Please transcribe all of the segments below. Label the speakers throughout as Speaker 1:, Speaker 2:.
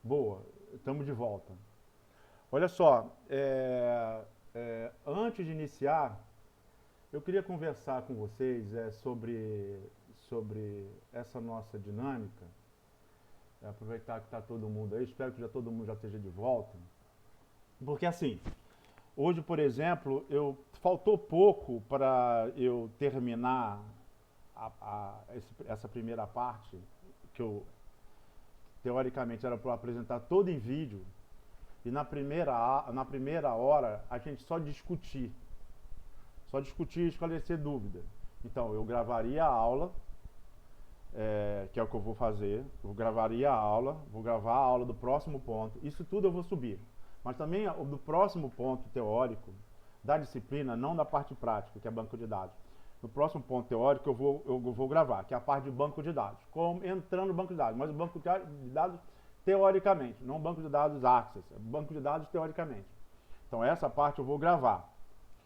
Speaker 1: Boa, estamos de volta. Olha só, antes de iniciar, eu queria conversar com vocês sobre essa nossa dinâmica. Aproveitar que está todo mundo aí, espero que todo mundo já esteja de volta. Porque assim, hoje, por exemplo, faltou pouco para eu terminar essa primeira parte, que eu teoricamente era para eu apresentar todo em vídeo, e na primeira hora a gente só discutir e esclarecer dúvida. Então eu gravaria a aula, que é o que eu vou fazer, eu gravaria a aula, vou gravar a aula do próximo ponto, isso tudo eu vou subir. Mas também do próximo ponto teórico, da disciplina, não da parte prática, que é banco de dados. No próximo ponto teórico eu vou gravar, que é a parte de banco de dados. Entrando no banco de dados, mas o banco de dados teoricamente, não banco de dados Access, é banco de dados teoricamente. Então essa parte eu vou gravar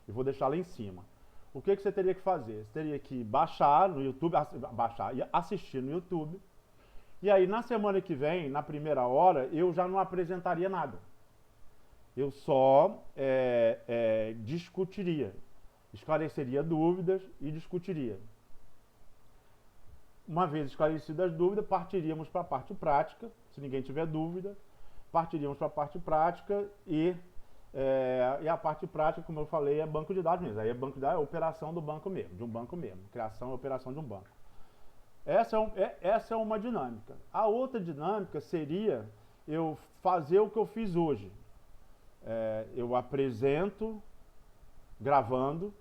Speaker 1: e vou deixar lá em cima. O que você teria que fazer? Você teria que baixar no YouTube, e assistir no YouTube. E aí na semana que vem, na primeira hora, eu já não apresentaria nada. Eu só discutiria, esclareceria dúvidas e discutiria. Uma vez esclarecidas as dúvidas, partiríamos para a parte prática. Se ninguém tiver dúvida, partiríamos para a parte prática e a parte prática, como eu falei, é banco de dados mesmo. Aí é banco de dados, é operação do banco mesmo, de um banco mesmo. Criação e operação de um banco. Essa é uma dinâmica. A outra dinâmica seria eu fazer o que eu fiz hoje. Eu apresento gravando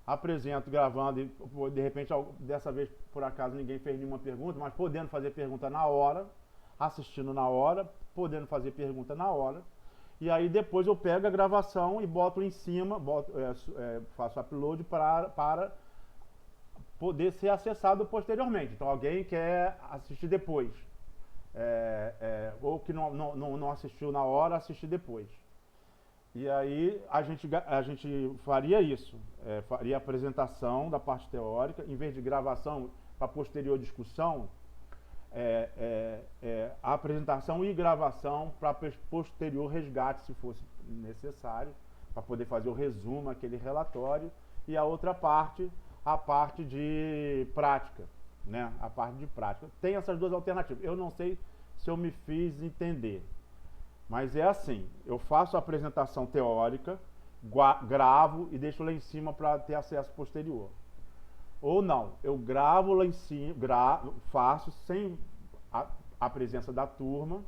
Speaker 1: e de repente, dessa vez, por acaso, ninguém fez nenhuma pergunta, mas podendo fazer pergunta na hora, assistindo na hora, podendo fazer pergunta na hora, e aí depois eu pego a gravação e boto em cima, faço upload para poder ser acessado posteriormente. Então alguém quer assistir depois, ou que não assistiu na hora, assistir depois. E aí a gente faria isso, faria a apresentação da parte teórica, em vez de gravação para posterior discussão, a apresentação e gravação para posterior resgate, se fosse necessário, para poder fazer o resumo, aquele relatório, e a outra parte, a parte de prática, né? A parte de prática. Tem essas duas alternativas. Eu não sei se eu me fiz entender. Mas é assim, eu faço a apresentação teórica, gravo e deixo lá em cima para ter acesso posterior. Ou não, eu gravo lá em cima, faço sem a presença da turma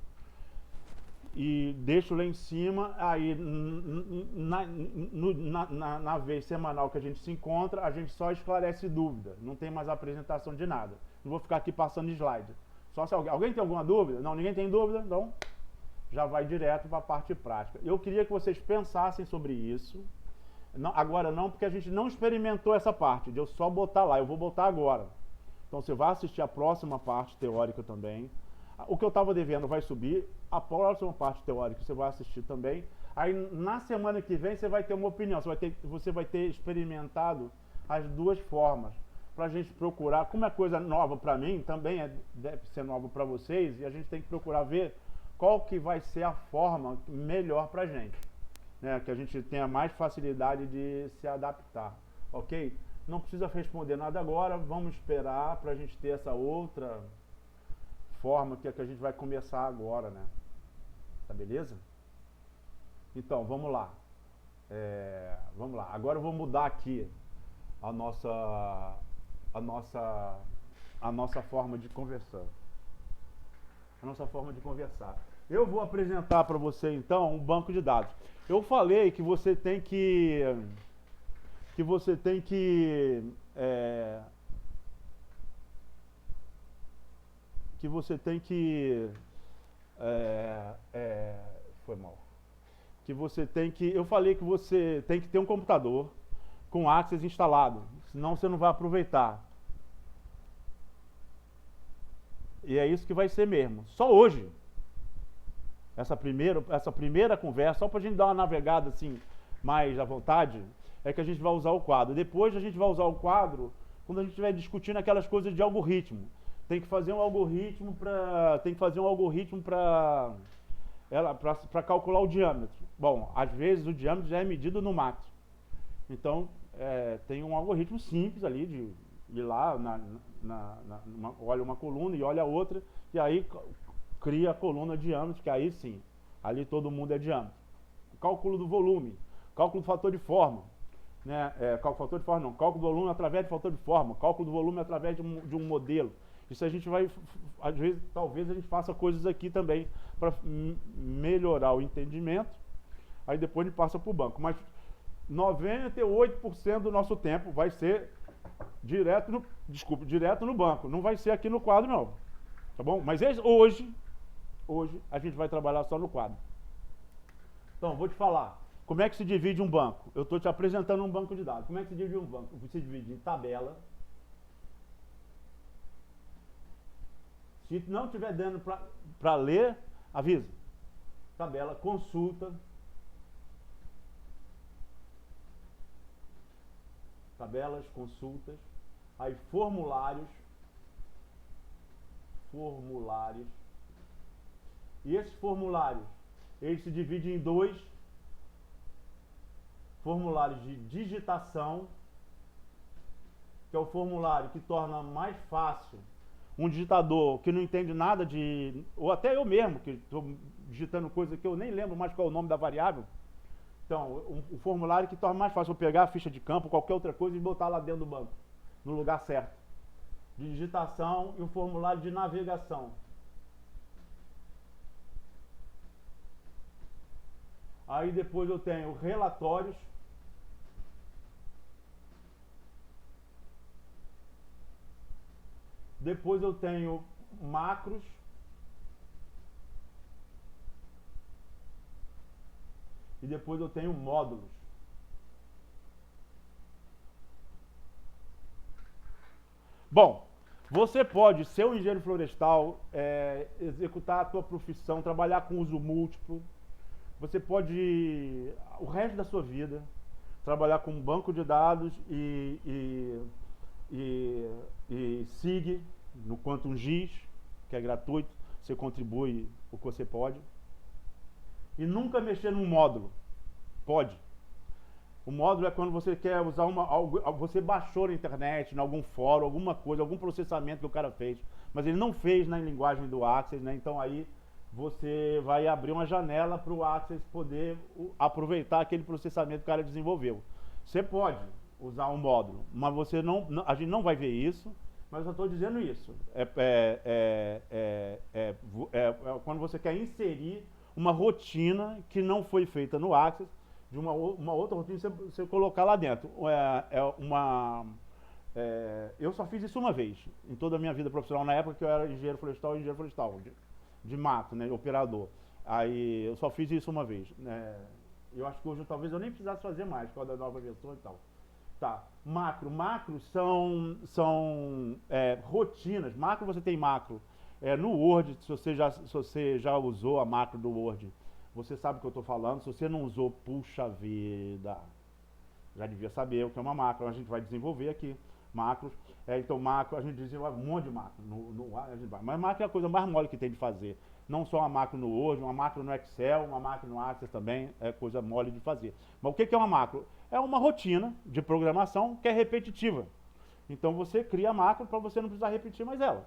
Speaker 1: e deixo lá em cima, aí na vez semanal que a gente se encontra, a gente só esclarece dúvida, não tem mais apresentação de nada. Não vou ficar aqui passando slide. Só se alguém tem alguma dúvida? Não, ninguém tem dúvida? Então já vai direto para a parte prática. Eu queria que vocês pensassem sobre isso. Não, agora não, porque a gente não experimentou essa parte, de eu só botar lá, eu vou botar agora. Então você vai assistir a próxima parte teórica também. O que eu estava devendo vai subir, a próxima parte teórica você vai assistir também. Aí na semana que vem você vai ter uma opinião, você vai ter experimentado as duas formas. Para a gente procurar, como é coisa nova para mim, também deve ser nova para vocês, e a gente tem que procurar ver qual que vai ser a forma melhor para a gente, né? Que a gente tenha mais facilidade de se adaptar, ok? Não precisa responder nada agora, vamos esperar para a gente ter essa outra forma que é que a gente vai começar agora, né? Tá beleza? Então, vamos lá. Vamos lá. Agora eu vou mudar aqui a nossa forma de conversar. A nossa forma de conversar. Eu vou apresentar para você então um banco de dados. Eu falei que você tem que foi mal. Eu falei que você tem que ter um computador com Access instalado, senão você não vai aproveitar. E é isso que vai ser mesmo. Só hoje. Essa primeira conversa, só para a gente dar uma navegada assim, mais à vontade, é que a gente vai usar o quadro. Depois a gente vai usar o quadro quando a gente estiver discutindo aquelas coisas de algoritmo. tem que fazer um algoritmo para calcular o diâmetro. Bom, às vezes o diâmetro já é medido no macro. Então, tem um algoritmo simples ali de ir lá, olha uma coluna e olha a outra, e aí cria a coluna diâmetro, que aí sim, ali todo mundo é diâmetro. Cálculo do volume, cálculo do fator de forma, né? Fator de forma não, cálculo do volume através de fator de forma, cálculo do volume através de um modelo. Isso a gente vai, às vezes, talvez a gente faça coisas aqui também para melhorar o entendimento, aí depois a gente passa para o banco. Mas 98% do nosso tempo vai ser direto no banco, não vai ser aqui no quadro não, tá bom? Mas hoje a gente vai trabalhar só no quadro. Então, vou te falar, como é que se divide um banco? Eu estou te apresentando um banco de dados. Como é que se divide um banco? Se divide em tabela. Se não estiver dando para ler, avisa. Tabela, consulta. Tabelas, consultas. Aí formulários. E esses formulários, eles se dividem em dois. Formulários de digitação, que é o formulário que torna mais fácil um digitador que não entende nada de... Ou até eu mesmo, que estou digitando coisa que eu nem lembro mais qual é o nome da variável. Então, um formulário que torna mais fácil eu pegar a ficha de campo, qualquer outra coisa, e botar lá dentro do banco, no lugar certo. De digitação e um formulário de navegação. Aí depois eu tenho relatórios. Depois eu tenho macros. E depois eu tenho módulos. Bom, você pode ser um engenheiro florestal, executar a tua profissão, trabalhar com uso múltiplo. Você pode, o resto da sua vida, trabalhar com um banco de dados e SIG, no Quantum GIS, que é gratuito, você contribui o que você pode. E nunca mexer num módulo. Pode. O módulo é quando você quer usar você baixou na internet, em algum fórum, alguma coisa, algum processamento que o cara fez, mas ele não fez na linguagem do Access, né? Então aí você vai abrir uma janela para o Access poder aproveitar aquele processamento que o cara desenvolveu. Você pode usar um módulo, mas você a gente não vai ver isso, mas eu estou dizendo isso. Quando você quer inserir uma rotina que não foi feita no Access, de uma outra rotina, você colocar lá dentro. Eu só fiz isso uma vez, em toda a minha vida profissional, na época que eu era engenheiro florestal, de mato, né, operador. Aí eu só fiz isso uma vez. Eu acho que hoje talvez eu nem precisasse fazer mais, por causa da nova versão e tal. Tá, macros são rotinas. Macro, você tem macro no Word, se você já usou a macro do Word, você sabe o que eu estou falando. Se você não usou, puxa vida, já devia saber o que é uma macro. A gente vai desenvolver aqui macros. Então macro, a gente desenvolve um monte de macro. Mas macro é a coisa mais mole que tem de fazer. Não só uma macro no Word, uma macro no Excel, uma macro no Access também é coisa mole de fazer. Mas o que é uma macro? É uma rotina de programação que é repetitiva. Então você cria a macro para você não precisar repetir mais ela.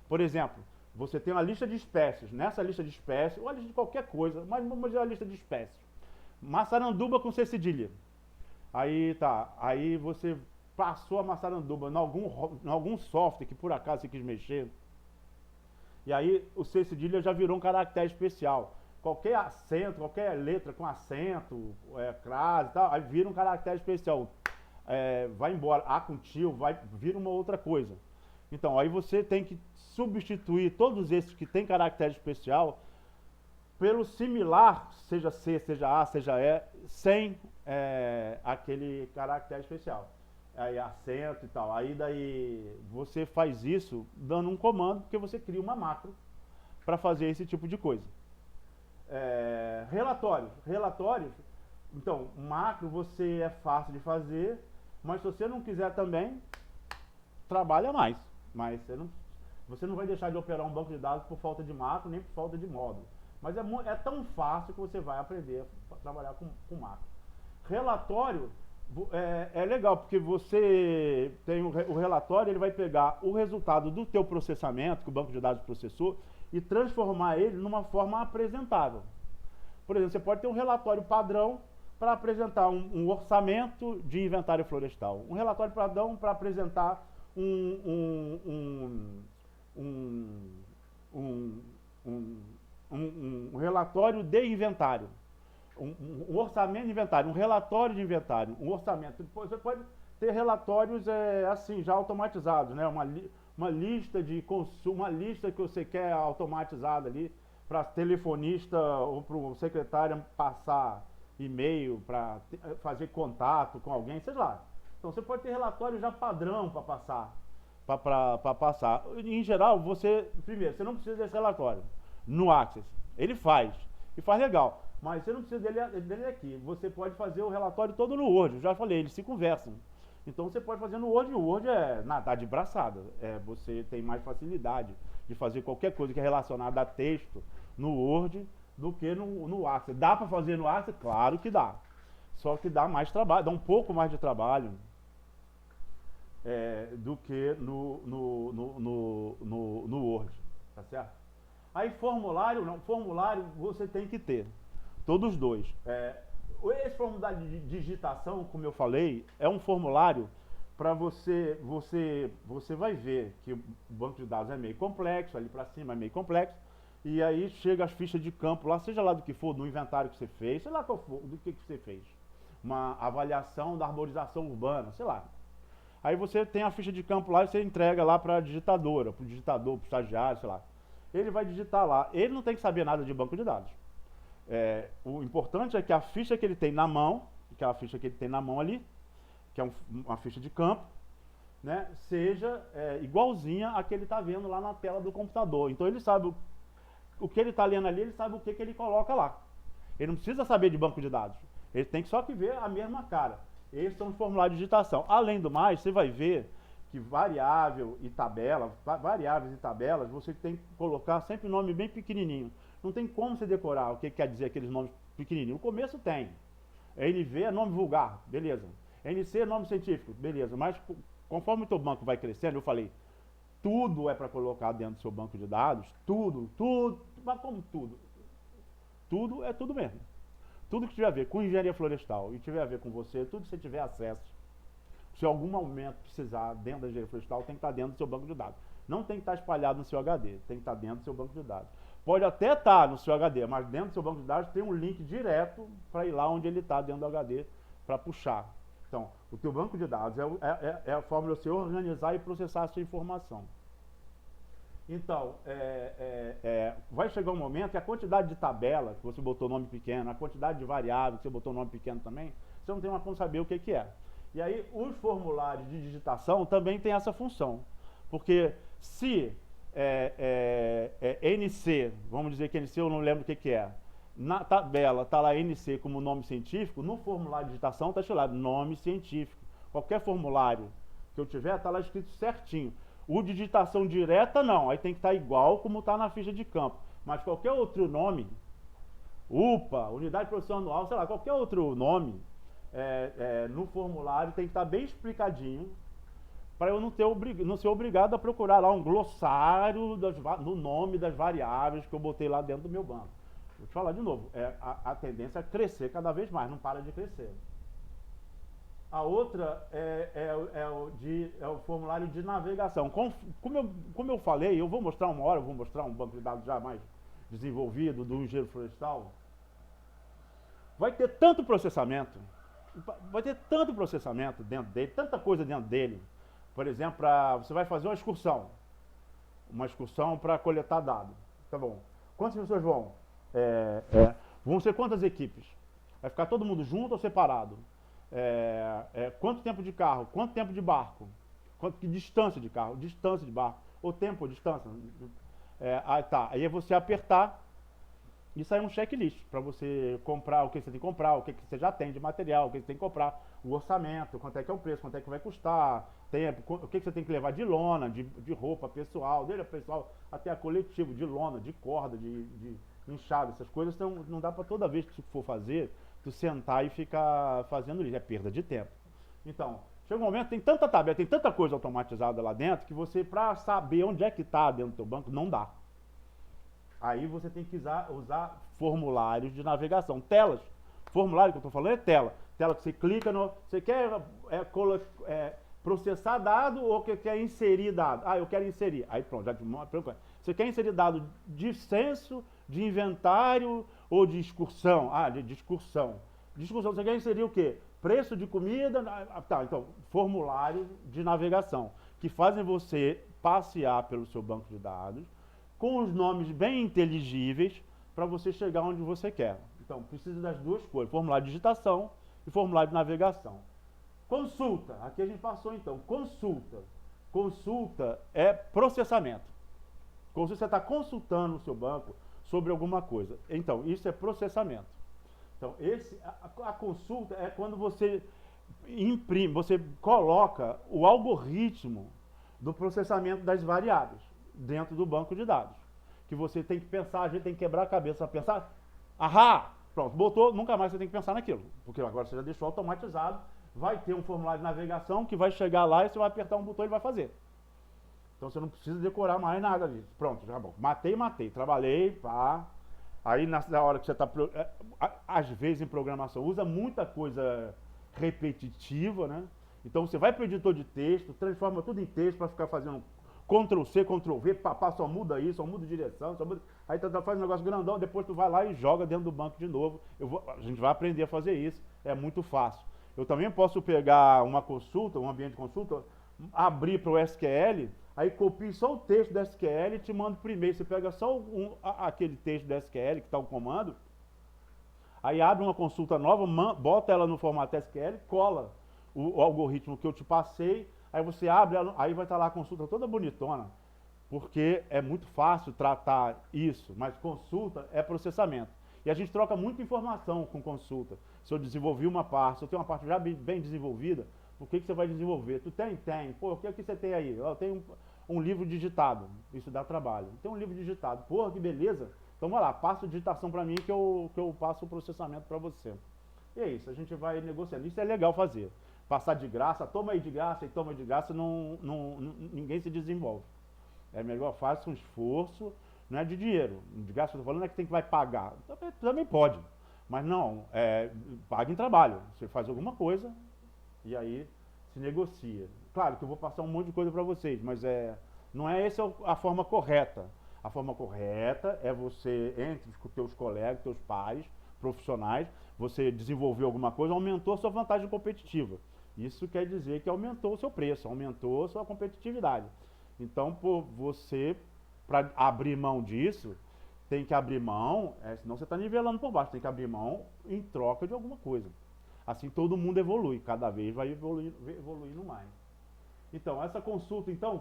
Speaker 1: Por exemplo, você tem uma lista de espécies. Nessa lista de espécies, ou a lista de qualquer coisa, mas vamos dizer a lista de espécies. Massaranduba com C cedilha. Aí tá, aí você passou a massaranduba em algum software que por acaso você quis mexer. E aí o C cedilha já virou um caractere especial. Qualquer acento, qualquer letra com acento, crase e tal, aí vira um caractere especial. Vai embora. A com tio, vira uma outra coisa. Então, aí você tem que substituir todos esses que tem caractere especial pelo similar, seja C, seja A, seja E, sem aquele caractere especial. Aí acento e tal. Aí daí você faz isso dando um comando, porque você cria uma macro para fazer esse tipo de coisa. Relatórios, então, macro você é fácil de fazer, mas se você não quiser também, trabalha mais. Mas você não, Você não vai deixar de operar um banco de dados por falta de macro, nem por falta de módulo. Mas é tão fácil que você vai aprender a trabalhar com macro. Relatório é legal, porque você tem o relatório, ele vai pegar o resultado do teu processamento, que o banco de dados processou, e transformar ele numa forma apresentável. Por exemplo, você pode ter um relatório padrão para apresentar um orçamento de inventário florestal. Um relatório padrão para apresentar um relatório de inventário. Um orçamento de inventário, um relatório de inventário, um orçamento. Você pode ter relatórios assim, já automatizados, né? Uma lista de consumo, uma lista que você quer automatizada ali, para telefonista ou para o secretário passar e-mail, para fazer contato com alguém, sei lá. Então você pode ter relatório já padrão para passar. Para passar. Em geral, primeiro, você não precisa desse relatório no Access. Ele faz, e faz legal. Mas você não precisa dele aqui. Você pode fazer o relatório todo no Word. Eu já falei, eles se conversam. Então você pode fazer no Word. O Word é nadar de braçada. Você tem mais facilidade de fazer qualquer coisa que é relacionada a texto no Word do que no Access. Dá para fazer no Access? Claro que dá. Só que dá mais trabalho, dá um pouco mais de trabalho do que no Word. Tá certo? Aí formulário, não. Formulário você tem que ter. Todos os dois. Esse formulário de digitação, como eu falei, é um formulário para você vai ver que o banco de dados é meio complexo, ali para cima é meio complexo, e aí chega as fichas de campo lá, seja lá do que for, do inventário que você fez, sei lá qual for, do que você fez. Uma avaliação da arborização urbana, sei lá. Aí você tem a ficha de campo lá e você entrega lá para a digitadora, para o digitador, para o estagiário, sei lá. Ele vai digitar lá. Ele não tem que saber nada de banco de dados. O importante é que a ficha que ele tem na mão, aquela ficha que ele tem na mão ali, que é uma ficha de campo, né, seja igualzinha a que ele está vendo lá na tela do computador. Então ele sabe o que ele está lendo ali, ele sabe o que ele coloca lá. Ele não precisa saber de banco de dados. Ele tem só que ver a mesma cara. Esses são os formulários de digitação. Além do mais, você vai ver que variáveis e tabelas, você tem que colocar sempre nome bem pequenininho. Não tem como você decorar o que quer dizer aqueles nomes pequenininhos. No começo tem. NV é nome vulgar, beleza. NC é nome científico, beleza. Mas conforme o teu banco vai crescendo, eu falei, tudo é para colocar dentro do seu banco de dados, tudo, mas como tudo? Tudo é tudo mesmo. Tudo que tiver a ver com engenharia florestal e tiver a ver com você, tudo que você tiver acesso, se em algum momento precisar dentro da engenharia florestal, tem que estar dentro do seu banco de dados. Não tem que estar espalhado no seu HD, tem que estar dentro do seu banco de dados. Pode até estar no seu HD, mas dentro do seu banco de dados tem um link direto para ir lá onde ele está dentro do HD para puxar. Então, o teu banco de dados é a forma de você organizar e processar a sua informação. Então, vai chegar um momento que a quantidade de tabela que você botou nome pequeno, a quantidade de variável que você botou nome pequeno também, você não tem mais como saber o que é. E aí, os formulários de digitação também têm essa função. Porque se NC, vamos dizer que NC eu não lembro o que é, na tabela está lá NC como nome científico, no formulário de digitação está escrito nome científico. Qualquer formulário que eu tiver, está lá escrito certinho. O de digitação direta não, aí tem que estar igual como está na ficha de campo. Mas qualquer outro nome, UPA, Unidade de Produção Anual, sei lá, qualquer outro nome, no formulário tem que estar bem explicadinho, para eu não ser obrigado a procurar lá um glossário no nome das variáveis que eu botei lá dentro do meu banco. Vou te falar de novo, a tendência é crescer cada vez mais, não para de crescer. A outra é o formulário de navegação. Como eu falei, eu vou mostrar uma hora, eu vou mostrar um banco de dados já mais desenvolvido do engenheiro florestal. Vai ter tanto processamento dentro dele, tanta coisa dentro dele. Por exemplo, você vai fazer uma excursão para coletar dados. Tá bom. Quantas pessoas vão? Vão ser quantas equipes? Vai ficar todo mundo junto ou separado? Quanto tempo de carro? Quanto tempo de barco? Que distância de carro? Distância de barco? Ou tempo ou distância? Aí é você apertar Isso aí é um checklist para você comprar o que você tem que comprar, o que você já tem de material, o que você tem que comprar, o orçamento, quanto é que é o preço, quanto é que vai custar, o que você tem que levar de lona, de roupa pessoal, desde a pessoal até a coletivo, de lona, de corda, de enxada, essas coisas não dá para toda vez que você for fazer, tu sentar e ficar fazendo isso, é perda de tempo. Então, chega um momento, tem tanta tabela, tem tanta coisa automatizada lá dentro, que você, para saber onde é que está dentro do teu banco, não dá. Aí você tem que usar formulários de navegação, telas. Formulário que eu estou falando é tela. Tela que você clica no... Você quer processar dado ou que quer inserir dado? Ah, eu quero inserir. Aí pronto, já te mostra. Você quer inserir dado de censo, de inventário ou de excursão? Ah, de excursão. De excursão, você quer inserir o quê? Preço de comida? Tá, então, formulário de navegação, que fazem você passear pelo seu banco de dados, com os nomes bem inteligíveis, para você chegar onde você quer. Então, precisa das duas coisas, formulário de digitação e formulário de navegação. Consulta, aqui a gente passou então, consulta. Consulta é processamento. Como se você está consultando o seu banco sobre alguma coisa. Então, isso é processamento. Então, a consulta é quando você imprime, você coloca o algoritmo do processamento das variáveis dentro do banco de dados. Que você tem que pensar, a gente tem que quebrar a cabeça para pensar, ahá, pronto, botou, nunca mais você tem que pensar naquilo, porque agora você já deixou automatizado, vai ter um formulário de navegação que vai chegar lá e você vai apertar um botão e vai fazer. Então você não precisa decorar mais nada disso. Pronto, já bom. Matei, trabalhei, pá. Aí na hora que você está, às vezes em programação, usa muita coisa repetitiva, né? Então você vai para o editor de texto, transforma tudo em texto para ficar fazendo Ctrl+C, Ctrl+V, papá, só muda isso, só muda direção, só muda... Aí tu faz um negócio grandão, depois tu vai lá e joga dentro do banco de novo. A gente vai aprender a fazer isso, é muito fácil. Eu também posso pegar uma consulta, um ambiente de consulta, abrir para o SQL, aí copio só o texto do SQL e te mando por e-mail. Você pega só aquele texto do SQL que está o comando, aí abre uma consulta nova, bota ela no formato SQL, cola o algoritmo que eu te passei, aí você abre, aí vai estar lá a consulta toda bonitona, porque é muito fácil tratar isso, mas consulta é processamento. E a gente troca muita informação com consulta. Se eu desenvolvi uma parte, se eu tenho uma parte já bem desenvolvida, o que você vai desenvolver? Tu tem? Tem. Pô, o que você tem aí? Eu tenho um livro digitado, isso dá trabalho. Tem um livro digitado, porra, que beleza. Então vai lá, passa a digitação para mim que eu passo o processamento para você. E é isso, a gente vai negociando. Isso é legal fazer. Passar de graça, toma aí de graça e toma de graça, ninguém se desenvolve. É melhor, faça um esforço, não é de dinheiro. De graça, eu estou falando é que vai pagar. Também pode, mas não, paga em trabalho. Você faz alguma coisa e aí se negocia. Claro que eu vou passar um monte de coisa para vocês, mas não é essa a forma correta. A forma correta é você, entre os teus colegas, teus pares, profissionais, você desenvolveu alguma coisa, aumentou a sua vantagem competitiva. Isso quer dizer que aumentou o seu preço, aumentou a sua competitividade. Então, você, para abrir mão disso, tem que abrir mão, senão você está nivelando por baixo, tem que abrir mão em troca de alguma coisa. Assim todo mundo evolui, cada vez vai evoluindo mais. Então, essa consulta, então,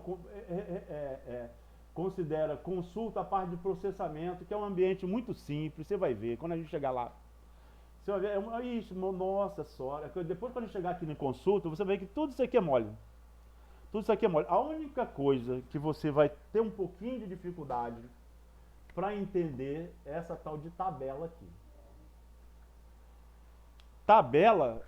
Speaker 1: considera consulta a parte de processamento, que é um ambiente muito simples, você vai ver, quando a gente chegar lá, você vai ver, isso, nossa senhora, depois quando chegar aqui na consulta, você vai ver que tudo isso aqui é mole. Tudo isso aqui é mole. A única coisa que você vai ter um pouquinho de dificuldade para entender é essa tal de tabela aqui. Tabela,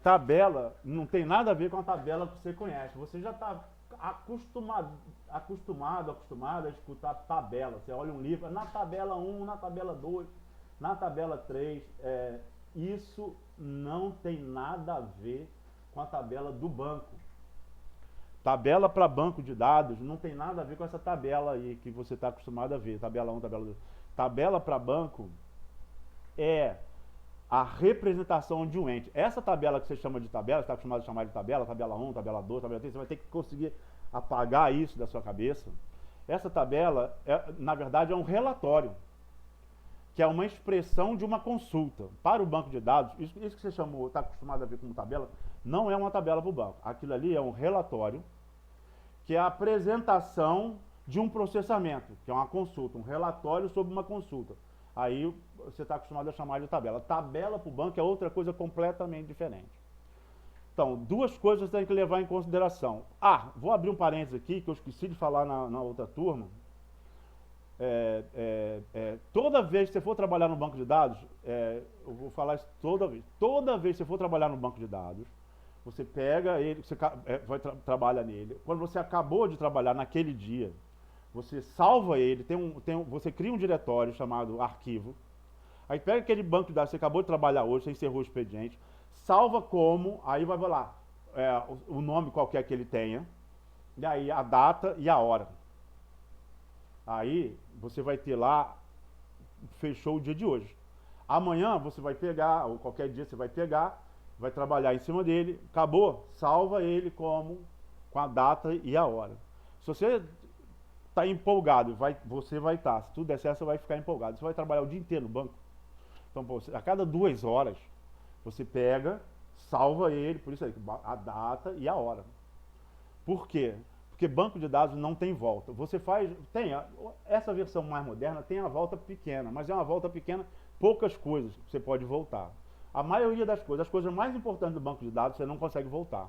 Speaker 1: tabela não tem nada a ver com a tabela que você conhece. Você já está acostumado a escutar tabela. Você olha um livro, na tabela 1, na tabela 2, na tabela 3. Isso não tem nada a ver com a tabela do banco. Tabela para banco de dados não tem nada a ver com essa tabela aí que você está acostumado a ver. Tabela 1, tabela 2. Tabela para banco é a representação de um ente. Essa tabela que você chama de tabela, você está acostumado a chamar de tabela 1, tabela 2, tabela 3, você vai ter que conseguir apagar isso da sua cabeça. Essa tabela, na verdade, é um relatório, que é uma expressão de uma consulta. Para o banco de dados, isso que você chamou, está acostumado a ver como tabela, não é uma tabela para o banco. Aquilo ali é um relatório, que é a apresentação de um processamento, que é uma consulta, um relatório sobre uma consulta. Aí você está acostumado a chamar de tabela. Tabela para o banco é outra coisa completamente diferente. Então, duas coisas você tem que levar em consideração. Vou abrir um parênteses aqui, que eu esqueci de falar na outra turma. Toda vez que você for trabalhar no banco de dados, eu vou falar isso toda vez que você for trabalhar no banco de dados, você pega ele, você trabalha nele. Quando você acabou de trabalhar naquele dia, você salva ele, você cria um diretório chamado arquivo. Aí pega aquele banco de dados que você acabou de trabalhar hoje, você encerrou o expediente, salva como, aí vai lá, o nome qualquer que ele tenha, e aí a data e a hora. Aí você vai ter lá, fechou o dia de hoje. Amanhã você vai pegar, ou qualquer dia você vai pegar, vai trabalhar em cima dele, acabou, salva ele com a data e a hora. Se você está empolgado, você vai estar, se tudo der certo, você vai ficar empolgado. Você vai trabalhar o dia inteiro no banco. Então, a cada 2 horas, você pega, salva ele, por isso aí, a data e a hora. Por quê? Porque banco de dados não tem volta. Você essa versão mais moderna tem a volta pequena, mas é uma volta pequena, poucas coisas você pode voltar. A maioria das coisas, as coisas mais importantes do banco de dados, você não consegue voltar.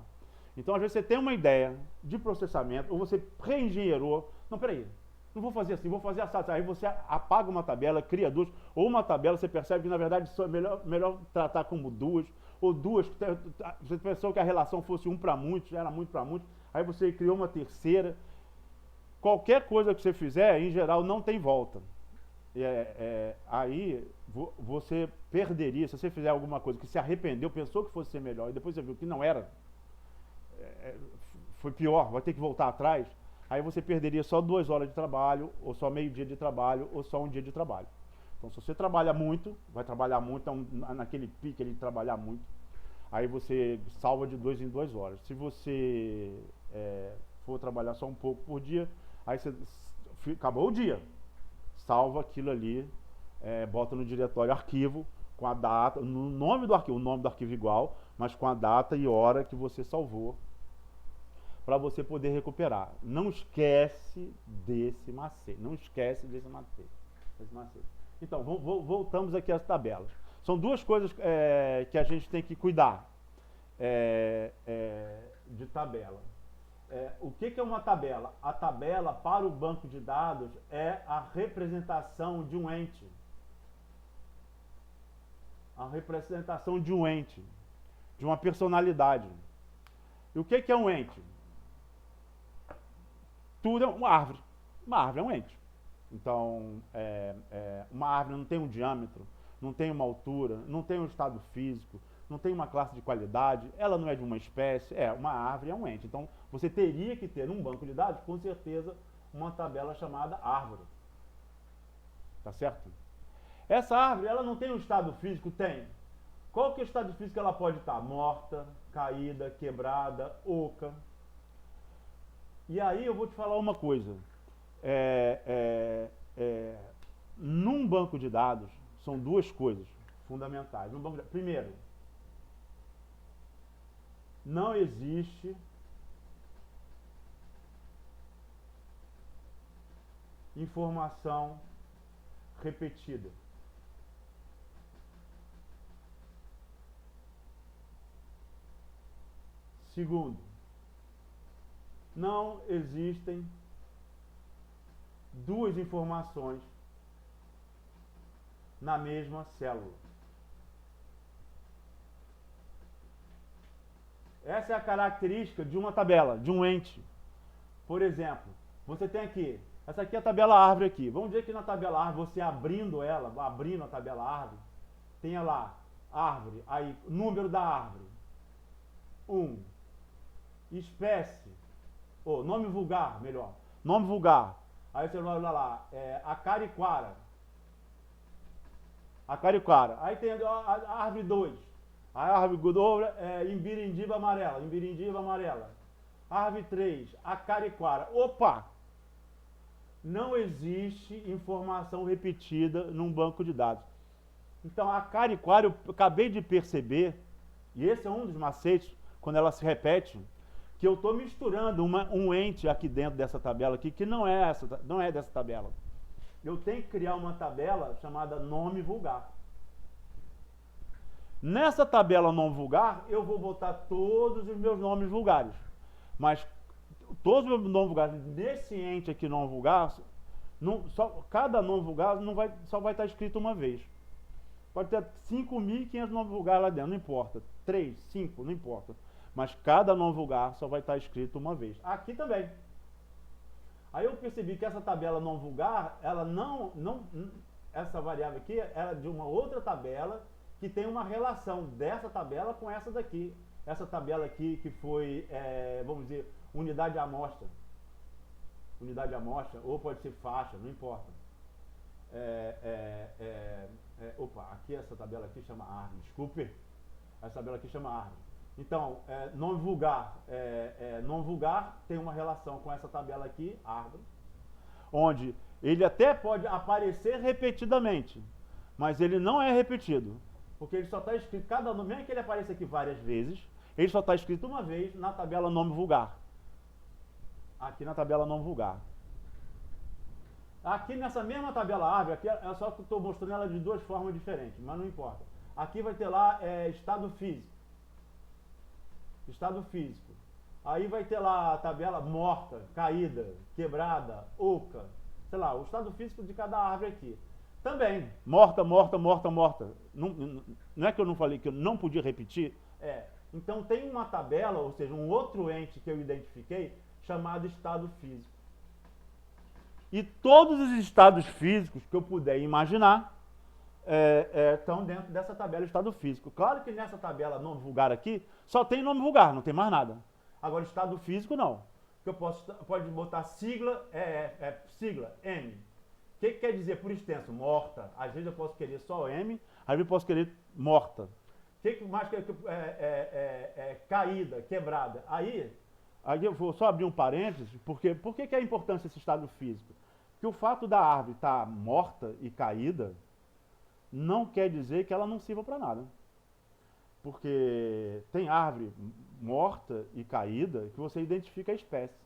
Speaker 1: Então, às vezes, você tem uma ideia de processamento, ou você reengenheirou. Não, peraí, não vou fazer assim, vou fazer assado. Aí você apaga uma tabela, cria duas, ou uma tabela, você percebe que, na verdade, é melhor tratar como duas, ou duas, você pensou que a relação fosse um para muitos, era muito para muitos, aí você criou uma terceira. Qualquer coisa que você fizer, em geral, não tem volta. Aí você perderia, se você fizer alguma coisa que se arrependeu, pensou que fosse ser melhor, e depois você viu que não era, foi pior, vai ter que voltar atrás, aí você perderia só 2 horas de trabalho, ou só meio dia de trabalho, ou só um dia de trabalho. Então, se você trabalha muito, vai trabalhar muito, então, naquele pique de trabalhar muito, aí você salva de 2 em 2 horas. Se você for trabalhar só um pouco por dia, aí você acabou o dia, salva aquilo ali, bota no diretório arquivo, com a data, no nome do arquivo, o nome do arquivo igual, mas com a data e hora que você salvou, para você poder recuperar. Não esquece desse macete, não esquece desse macete. Então, voltamos aqui às tabelas. São duas coisas que a gente tem que cuidar de tabela. O que é uma tabela? A tabela para o banco de dados é a representação de um ente. A representação de um ente, de uma personalidade. E o que é um ente? Tudo é uma árvore. Uma árvore é um ente. Então, uma árvore não tem um diâmetro, não tem uma altura, não tem um estado físico, não tem uma classe de qualidade, ela não é de uma espécie, uma árvore é um ente. Então, você teria que ter, num banco de dados, com certeza, uma tabela chamada árvore. Tá certo? Essa árvore, ela não tem um estado físico? Tem. Qual que é o estado físico que ela pode estar? Morta, caída, quebrada, oca. E aí eu vou te falar uma coisa. Num banco de dados, são duas coisas fundamentais. Primeiro, não existe informação repetida. Segundo, não existem duas informações na mesma célula. Essa é a característica de uma tabela, de um ente. Por exemplo, você tem aqui, essa aqui é a tabela árvore aqui. Vamos dizer que na tabela árvore, você abrindo a tabela árvore, tenha lá, árvore, aí, número da árvore, 1. Espécie, ou nome vulgar, melhor, nome vulgar. Aí você vai lá, acariquara. Acariquara. Aí tem a árvore 2. A árvore 2 é imbirindiba amarela. Árvore 3, acariquara. Opa! Não existe informação repetida num banco de dados. Então, a acariquara, eu acabei de perceber, e esse é um dos macetes, quando ela se repete, que eu estou misturando um ente aqui dentro dessa tabela aqui, que não é dessa tabela. Eu tenho que criar uma tabela chamada nome vulgar. Nessa tabela nome vulgar, eu vou botar todos os meus nomes vulgares. Mas todos os meus nomes vulgares desse ente aqui nome vulgar, cada nome vulgar só vai estar escrito uma vez. Pode ter 5.500 nomes vulgares lá dentro, não importa. 3, 5, não importa. Mas cada nome vulgar só vai estar escrito uma vez. Aqui também. Aí eu percebi que essa tabela nome vulgar, ela essa variável aqui, ela é de uma outra tabela que tem uma relação dessa tabela com essa daqui. Essa tabela aqui que foi, vamos dizer, unidade de amostra. Unidade de amostra, ou pode ser faixa, não importa. Opa, aqui essa tabela aqui chama árvore, desculpe. Essa tabela aqui chama árvore. Então, nome vulgar tem uma relação com essa tabela aqui, árvore, onde ele até pode aparecer repetidamente, mas ele não é repetido, porque ele só está escrito, cada nome, mesmo que ele apareça aqui várias vezes, ele só está escrito uma vez na tabela nome vulgar. Aqui na tabela nome vulgar. Aqui nessa mesma tabela árvore, aqui é só que eu estou mostrando ela de duas formas diferentes, mas não importa. Aqui vai ter lá estado físico. Estado físico. Aí vai ter lá a tabela morta, caída, quebrada, oca. Sei lá, o estado físico de cada árvore aqui. Também, morta, morta, morta, morta. Não é que eu não falei que eu não podia repetir? Então tem uma tabela, ou seja, um outro ente que eu identifiquei, chamado estado físico. E todos os estados físicos que eu puder imaginar estão dentro dessa tabela estado físico. Claro que nessa tabela nome vulgar aqui, só tem nome vulgar, não tem mais nada. Agora, estado físico, não. Eu pode botar sigla, sigla, M. O que quer dizer por extenso? Morta. Às vezes eu posso querer só M, às vezes eu posso querer morta. O que mais quer caída, quebrada. Aí eu vou só abrir um parênteses, porque por que é importante esse estado físico? Porque o fato da árvore estar morta e caída não quer dizer que ela não sirva para nada. Porque tem árvore morta e caída que você identifica a espécie.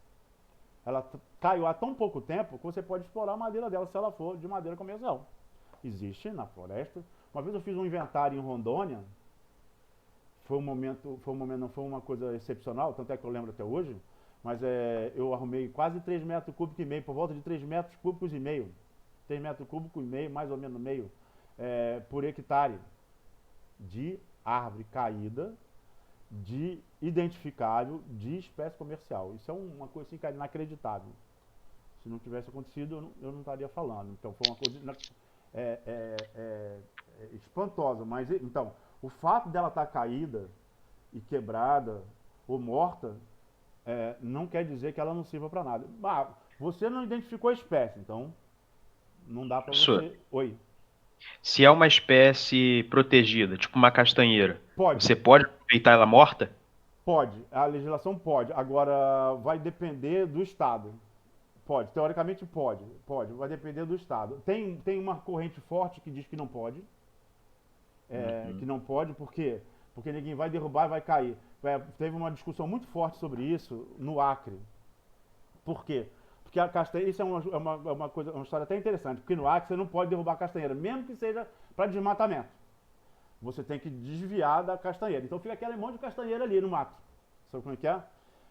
Speaker 1: Ela caiu há tão pouco tempo que você pode explorar a madeira dela se ela for de madeira comercial. Existe na floresta. Uma vez eu fiz um inventário em Rondônia. Foi não foi uma coisa excepcional, tanto é que eu lembro até hoje. Mas eu arrumei quase 3,5 metros cúbicos, por volta de 3,5 metros cúbicos. 3 metros cúbicos e meio, mais ou menos meio, por hectare de árvore caída, de identificável, de espécie comercial. Isso é uma coisa assim, inacreditável. Se não tivesse acontecido, eu não estaria falando. Então foi uma coisa espantosa. Mas então, o fato dela estar caída e quebrada ou morta não quer dizer que ela não sirva para nada. Você não identificou a espécie, então não dá para você... Oi.
Speaker 2: Se é uma espécie protegida, tipo uma castanheira,
Speaker 1: Pode.
Speaker 2: Você pode aproveitar ela morta?
Speaker 1: Pode, a legislação pode. Agora vai depender do estado. Pode, teoricamente pode, vai depender do estado. Tem uma corrente forte que diz que não pode. Que não pode, por quê? Porque ninguém vai derrubar e vai cair. Teve uma discussão muito forte sobre isso no Acre. Por quê? Porque a castanheira, isso é uma história até interessante, porque no Acre você não pode derrubar a castanheira, mesmo que seja para desmatamento. Você tem que desviar da castanheira. Então fica aquele monte de castanheira ali no mato. Sabe como é que é?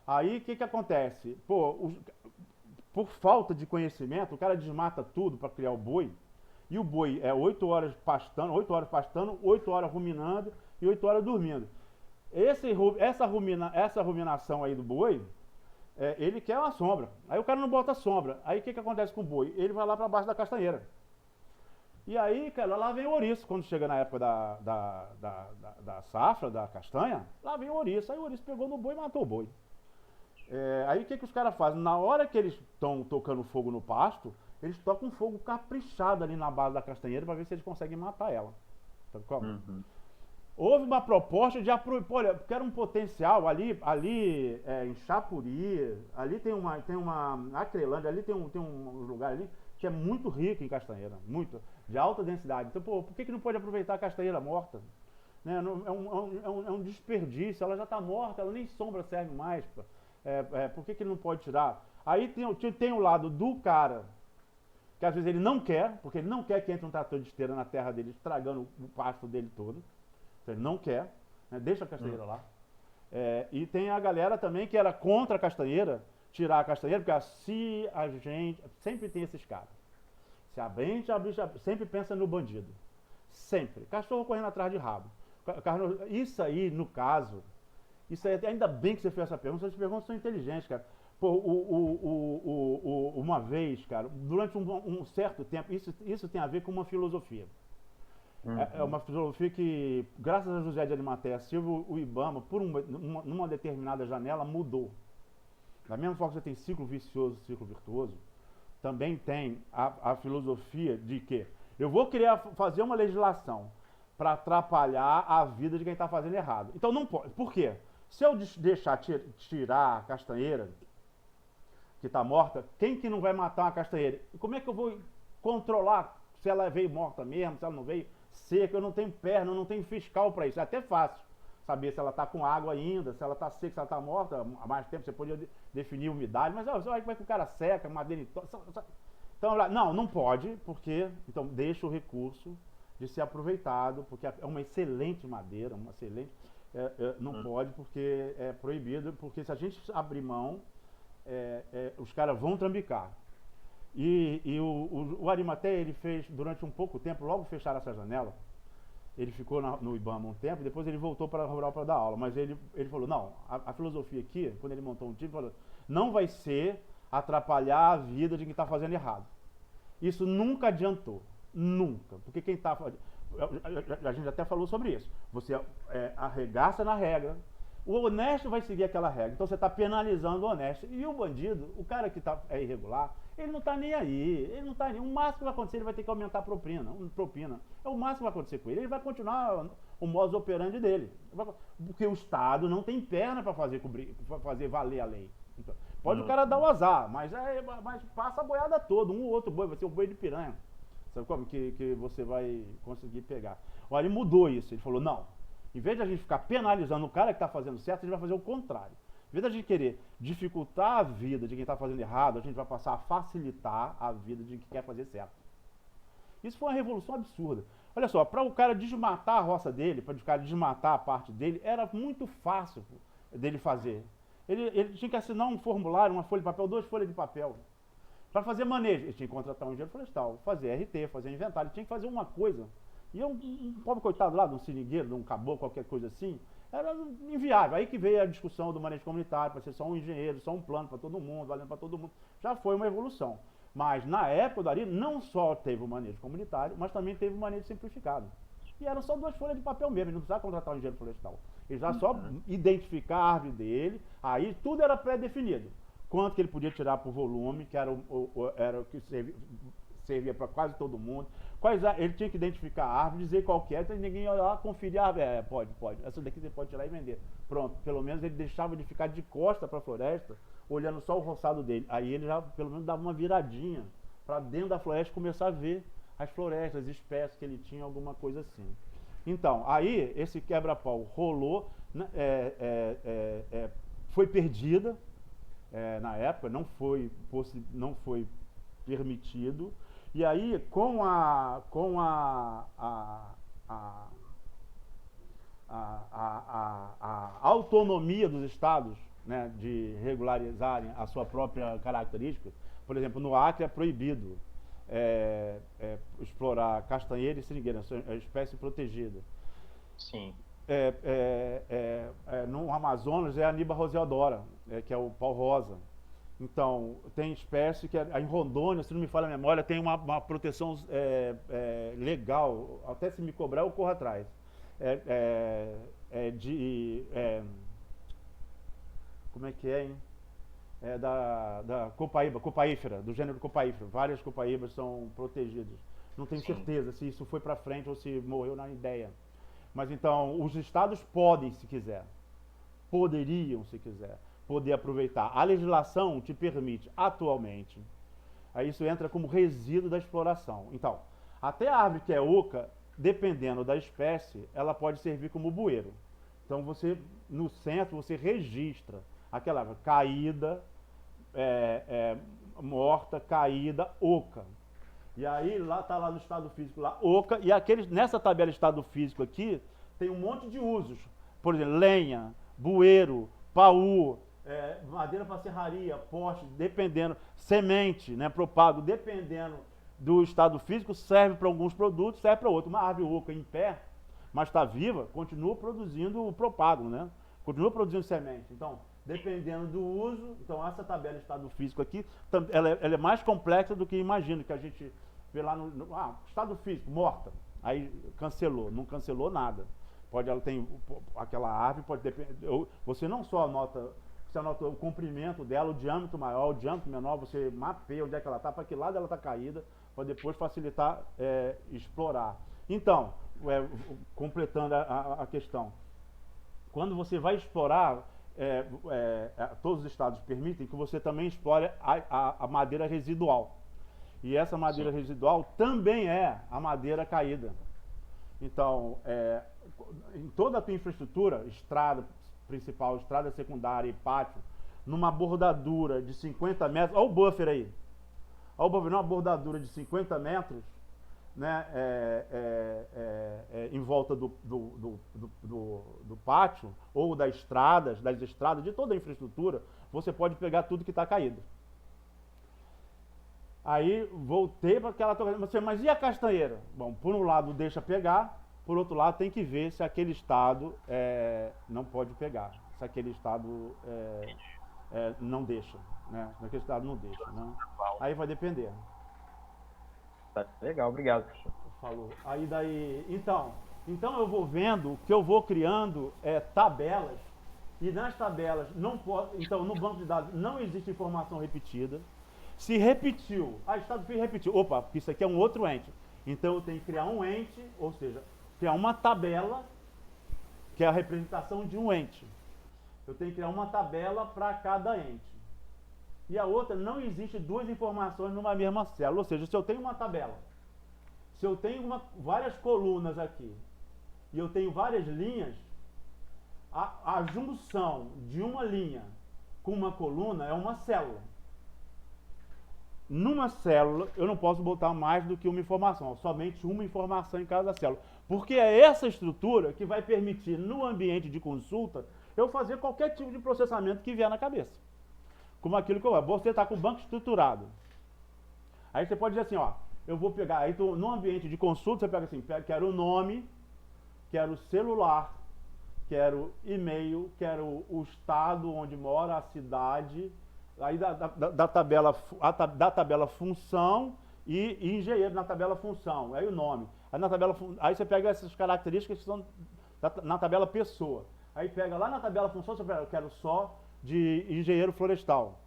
Speaker 1: Aí o que acontece? Por falta de conhecimento, o cara desmata tudo para criar o boi. E o boi é 8 horas pastando, 8 horas ruminando e 8 horas dormindo. Essa ruminação aí do boi, ele quer uma sombra. Aí o cara não bota sombra. Aí o que acontece com o boi? Ele vai lá para baixo da castanheira. E aí, cara, lá vem o ouriço. Quando chega na época da safra, da castanha, lá vem o ouriço. Aí o ouriço pegou no boi e matou o boi. Aí o que os caras fazem? Na hora que eles estão tocando fogo no pasto, eles tocam um fogo caprichado ali na base da castanheira para ver se eles conseguem matar ela. Sabe como?
Speaker 2: Uhum.
Speaker 1: Houve uma proposta de olha, porque era um potencial ali em Chapuri, ali tem uma Acrelândia, ali tem um lugar ali que é muito rico em castanheira, muito, de alta densidade. Então, por que não pode aproveitar a castanheira morta? Né? É um desperdício, ela já está morta, ela nem sombra serve mais. Por que ele não pode tirar? Aí tem o lado do cara, que às vezes ele não quer, porque ele não quer que entre um trator de esteira na terra dele, estragando o pasto dele todo. Então ele não quer, né? Deixa a castanheira lá. E tem a galera também que era contra a castanheira, tirar a castanheira, porque se a gente, sempre tem esses caras. Se a gente sempre pensa no bandido. Sempre. Cachorro correndo atrás de rabo. Isso aí, no caso, isso aí, ainda bem que você fez essa pergunta, essas perguntas são inteligentes, cara. Pô, uma vez, cara, durante um certo tempo, isso tem a ver com uma filosofia. É uma filosofia que, graças a José de Arimateia Silva, o IBAMA, numa determinada janela, mudou. Da mesma forma que você tem ciclo vicioso, ciclo virtuoso, também tem a filosofia de que eu vou fazer uma legislação para atrapalhar a vida de quem está fazendo errado. Então não pode. Por quê? Se eu deixar tirar a castanheira que está morta, quem que não vai matar uma castanheira? E como é que eu vou controlar se ela veio morta mesmo, se ela não veio seca? Eu não tenho perna, eu não tenho fiscal para isso. É até fácil saber se ela está com água ainda, se ela está seca, se ela está morta. Há mais tempo você podia definir umidade, mas olha como é que o cara seca, madeira. Então, não pode, porque então deixa o recurso de ser aproveitado, porque é uma excelente madeira, uma excelente. Não pode, porque é proibido, porque se a gente abrir mão, os caras vão trambicar. E o Arimateia, ele fez, durante um pouco tempo, logo fecharam essa janela, ele ficou no IBAMA um tempo, depois ele voltou para a Rural para dar aula, mas ele falou, não, a filosofia aqui, quando ele montou um time, falou, não vai ser atrapalhar a vida de quem está fazendo errado. Isso nunca adiantou, nunca, porque quem está fazendo, a gente até falou sobre isso, você arregaça na regra, o honesto vai seguir aquela regra, então você está penalizando o honesto, e o bandido, o cara que é irregular, ele não está nem aí, o máximo que vai acontecer, ele vai ter que aumentar a propina, é o máximo que vai acontecer com ele, ele vai continuar o modus operandi dele, porque o Estado não tem perna para fazer valer a lei. Então, pode o cara dar o azar, mas passa a boiada toda, um ou outro boi, vai ser o boi de piranha, sabe como que você vai conseguir pegar. Olha, ele mudou isso, ele falou, não, em vez de a gente ficar penalizando o cara que está fazendo certo, a gente vai fazer o contrário. Em vez de a gente querer dificultar a vida de quem está fazendo errado, a gente vai passar a facilitar a vida de quem quer fazer certo. Isso foi uma revolução absurda. Olha só, para o cara desmatar a roça dele, para o cara desmatar a parte dele, era muito fácil dele fazer. Ele tinha que assinar um formulário, uma folha de papel, 2 folhas de papel. Para fazer manejo, ele tinha que contratar um engenheiro florestal, fazer RT, fazer inventário, ele tinha que fazer uma coisa. E um pobre coitado lá, de um seringueiro, de um caboclo, qualquer coisa assim, era inviável. Aí que veio a discussão do manejo comunitário, para ser só um engenheiro, só um plano para todo mundo, valendo para todo mundo. Já foi uma evolução. Mas na época do Ari, não só teve o manejo comunitário, mas também teve o manejo simplificado. E eram só 2 folhas de papel mesmo, ele não precisava contratar um engenheiro florestal. Ele já só identificar a árvore dele, aí tudo era pré-definido. Quanto que ele podia tirar por volume, que era o que servia para quase todo mundo. Ele tinha que identificar a árvore, dizer qual que é, então ninguém ia lá conferir a árvore. Pode. Essa daqui você pode tirar e vender. Pronto, pelo menos ele deixava de ficar de costa para a floresta, olhando só o roçado dele. Aí ele já, pelo menos, dava uma viradinha para dentro da floresta começar a ver as florestas, as espécies que ele tinha, alguma coisa assim. Então, aí esse quebra-pau rolou, né, foi perdida na época, não foi permitido. E aí, com a autonomia dos estados, né, de regularizarem a sua própria característica, por exemplo, no Acre é proibido explorar castanheira e seringueira, é espécie protegida.
Speaker 2: Sim.
Speaker 1: No Amazonas é a Niba roseodora, que é o pau-rosa. Então, tem espécie que em Rondônia, se não me falha a memória, tem uma proteção legal, até se me cobrar eu corro atrás. Como é que é, hein? Da copaífera, do gênero copaífera. Várias copaíbas são protegidas. Não tenho certeza se isso foi para frente ou se morreu na ideia. Mas então, os estados podem, se quiser, poderiam, se quiser, poder aproveitar. A legislação te permite, atualmente, aí isso entra como resíduo da exploração. Então, até a árvore que é oca, dependendo da espécie, ela pode servir como bueiro. Então, você, no centro, você registra Aquela árvore caída, morta, caída, oca. E aí lá está lá no estado físico, lá, oca, e nessa tabela estado físico aqui, tem um monte de usos. Por exemplo, lenha, bueiro, paú, madeira para serraria, poste, dependendo, semente, né, propago, dependendo do estado físico, serve para alguns produtos, serve para outros. Uma árvore oca em pé, mas está viva, continua produzindo o propago, né? Continua produzindo semente. Então, dependendo do uso, então essa tabela de estado físico aqui, ela é mais complexa do que imagino, que a gente vê lá estado físico, morta, aí cancelou, não cancelou nada. Ela tem aquela árvore, pode depender, você não só anota, você anota o comprimento dela, o diâmetro maior, o diâmetro menor, você mapeia onde é que ela está, para que lado ela está caída, para depois facilitar explorar. Então, completando a questão, quando você vai explorar, todos os estados permitem que você também explore a madeira residual. E essa madeira residual também é a madeira caída. Então, em toda a tua infraestrutura, estrada principal, estrada secundária e pátio, numa bordadura de 50 metros, olha o buffer aí, olha o buffer, numa bordadura de 50 metros, né, em volta do pátio, ou das estradas, de toda a infraestrutura, você pode pegar tudo que está caído. Aí voltei para aquela toca, mas e a castanheira? Bom, por um lado deixa pegar, por outro lado tem que ver se aquele estado não pode pegar, se aquele estado não deixa, né? Se aquele estado não deixa, né? Aí vai depender.
Speaker 2: Tá legal, obrigado, professor.
Speaker 1: Falou. Aí daí, então eu vou vendo que eu vou criando tabelas, e nas tabelas não pode, então no banco de dados não existe informação repetida. Se repetiu, estado físico repetiu, opa, isso aqui é um outro ente. Então eu tenho que criar um ente, ou seja, criar uma tabela, que é a representação de um ente. Eu tenho que criar uma tabela para cada ente. E a outra, não existe duas informações numa mesma célula. Ou seja, se eu tenho uma tabela, se eu tenho várias colunas aqui, e eu tenho várias linhas, a junção de uma linha com uma coluna é uma célula. Numa célula, eu não posso botar mais do que uma informação, somente uma informação em cada célula. Porque é essa estrutura que vai permitir, no ambiente de consulta, eu fazer qualquer tipo de processamento que vier na cabeça. Como aquilo que você está com o banco estruturado. Aí você pode dizer assim, ó, eu vou pegar, aí no ambiente de consulta, você pega assim, quero o nome, quero celular, quero e-mail, quero o estado onde mora, a cidade, aí da tabela função e engenheiro na tabela função, aí o nome. Aí você pega essas características que estão na tabela pessoa. Aí pega lá na tabela função, você pega, eu quero só de engenheiro florestal.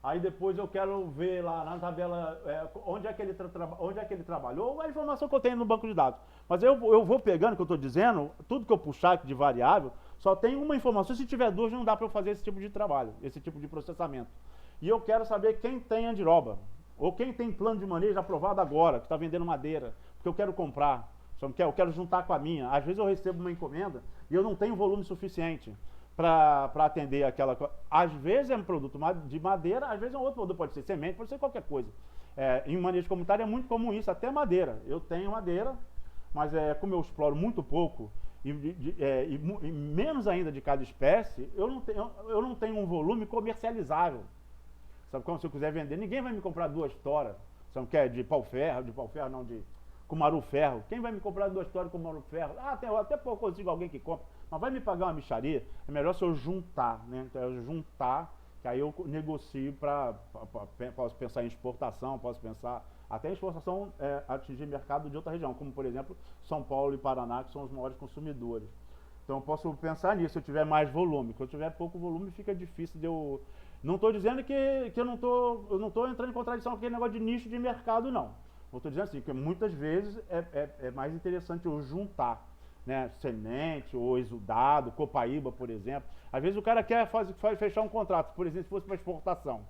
Speaker 1: Aí depois eu quero ver lá na tabela onde é que ele trabalhou, a informação que eu tenho no banco de dados. Mas eu vou pegando, que eu estou dizendo, tudo que eu puxar aqui de variável, só tem uma informação. Se tiver duas, não dá para eu fazer esse tipo de trabalho, esse tipo de processamento. E eu quero saber quem tem andiroba, ou quem tem plano de manejo aprovado agora, que está vendendo madeira, porque eu quero comprar, eu quero juntar com a minha. Às vezes eu recebo uma encomenda e eu não tenho volume suficiente para atender aquela coisa. Às vezes é um produto de madeira, às vezes é um outro produto, pode ser semente, pode ser qualquer coisa. Em manejo comunitário é muito comum isso, até madeira. Eu tenho madeira, mas como eu exploro muito pouco, e menos ainda de cada espécie, eu não tenho um volume comercializável. Sabe, como se eu quiser vender, ninguém vai me comprar 2 toras, sabe, que é de pau-ferro não, de cumaru-ferro. Quem vai me comprar 2 toras de cumaru-ferro? Até pouco eu consigo alguém que compra, mas vai me pagar uma mixaria. É melhor se eu juntar, né? Então, eu juntar, que aí eu negocio posso pensar em exportação, posso pensar até em exportação atingir mercado de outra região, como por exemplo São Paulo e Paraná, que são os maiores consumidores. Então eu posso pensar nisso se eu tiver mais volume. Quando eu tiver pouco volume, fica difícil de eu... Não estou dizendo que eu não estou entrando em contradição com aquele negócio de nicho de mercado, não. Eu estou dizendo assim, que muitas vezes é mais interessante eu juntar, né, semente ou exudado, copaíba, por exemplo. Às vezes o cara quer fechar um contrato, por exemplo, se fosse para exportação.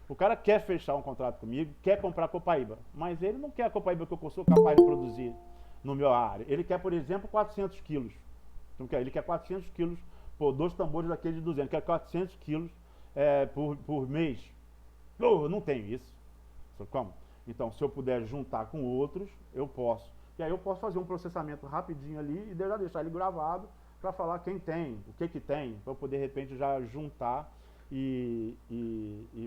Speaker 1: O cara quer fechar um contrato comigo, quer comprar copaíba, mas ele não quer a copaíba que eu sou capaz de produzir no meu área. Ele quer, por exemplo, 400 quilos. Então, ele quer 400 quilos Pô, 2 tambores daquele de 200, que é 400 quilos por mês. Não tenho isso. Como? Então, se eu puder juntar com outros, eu posso. E aí eu posso fazer um processamento rapidinho ali e já deixar ele gravado para falar quem tem, o que tem, para eu poder, de repente, já juntar e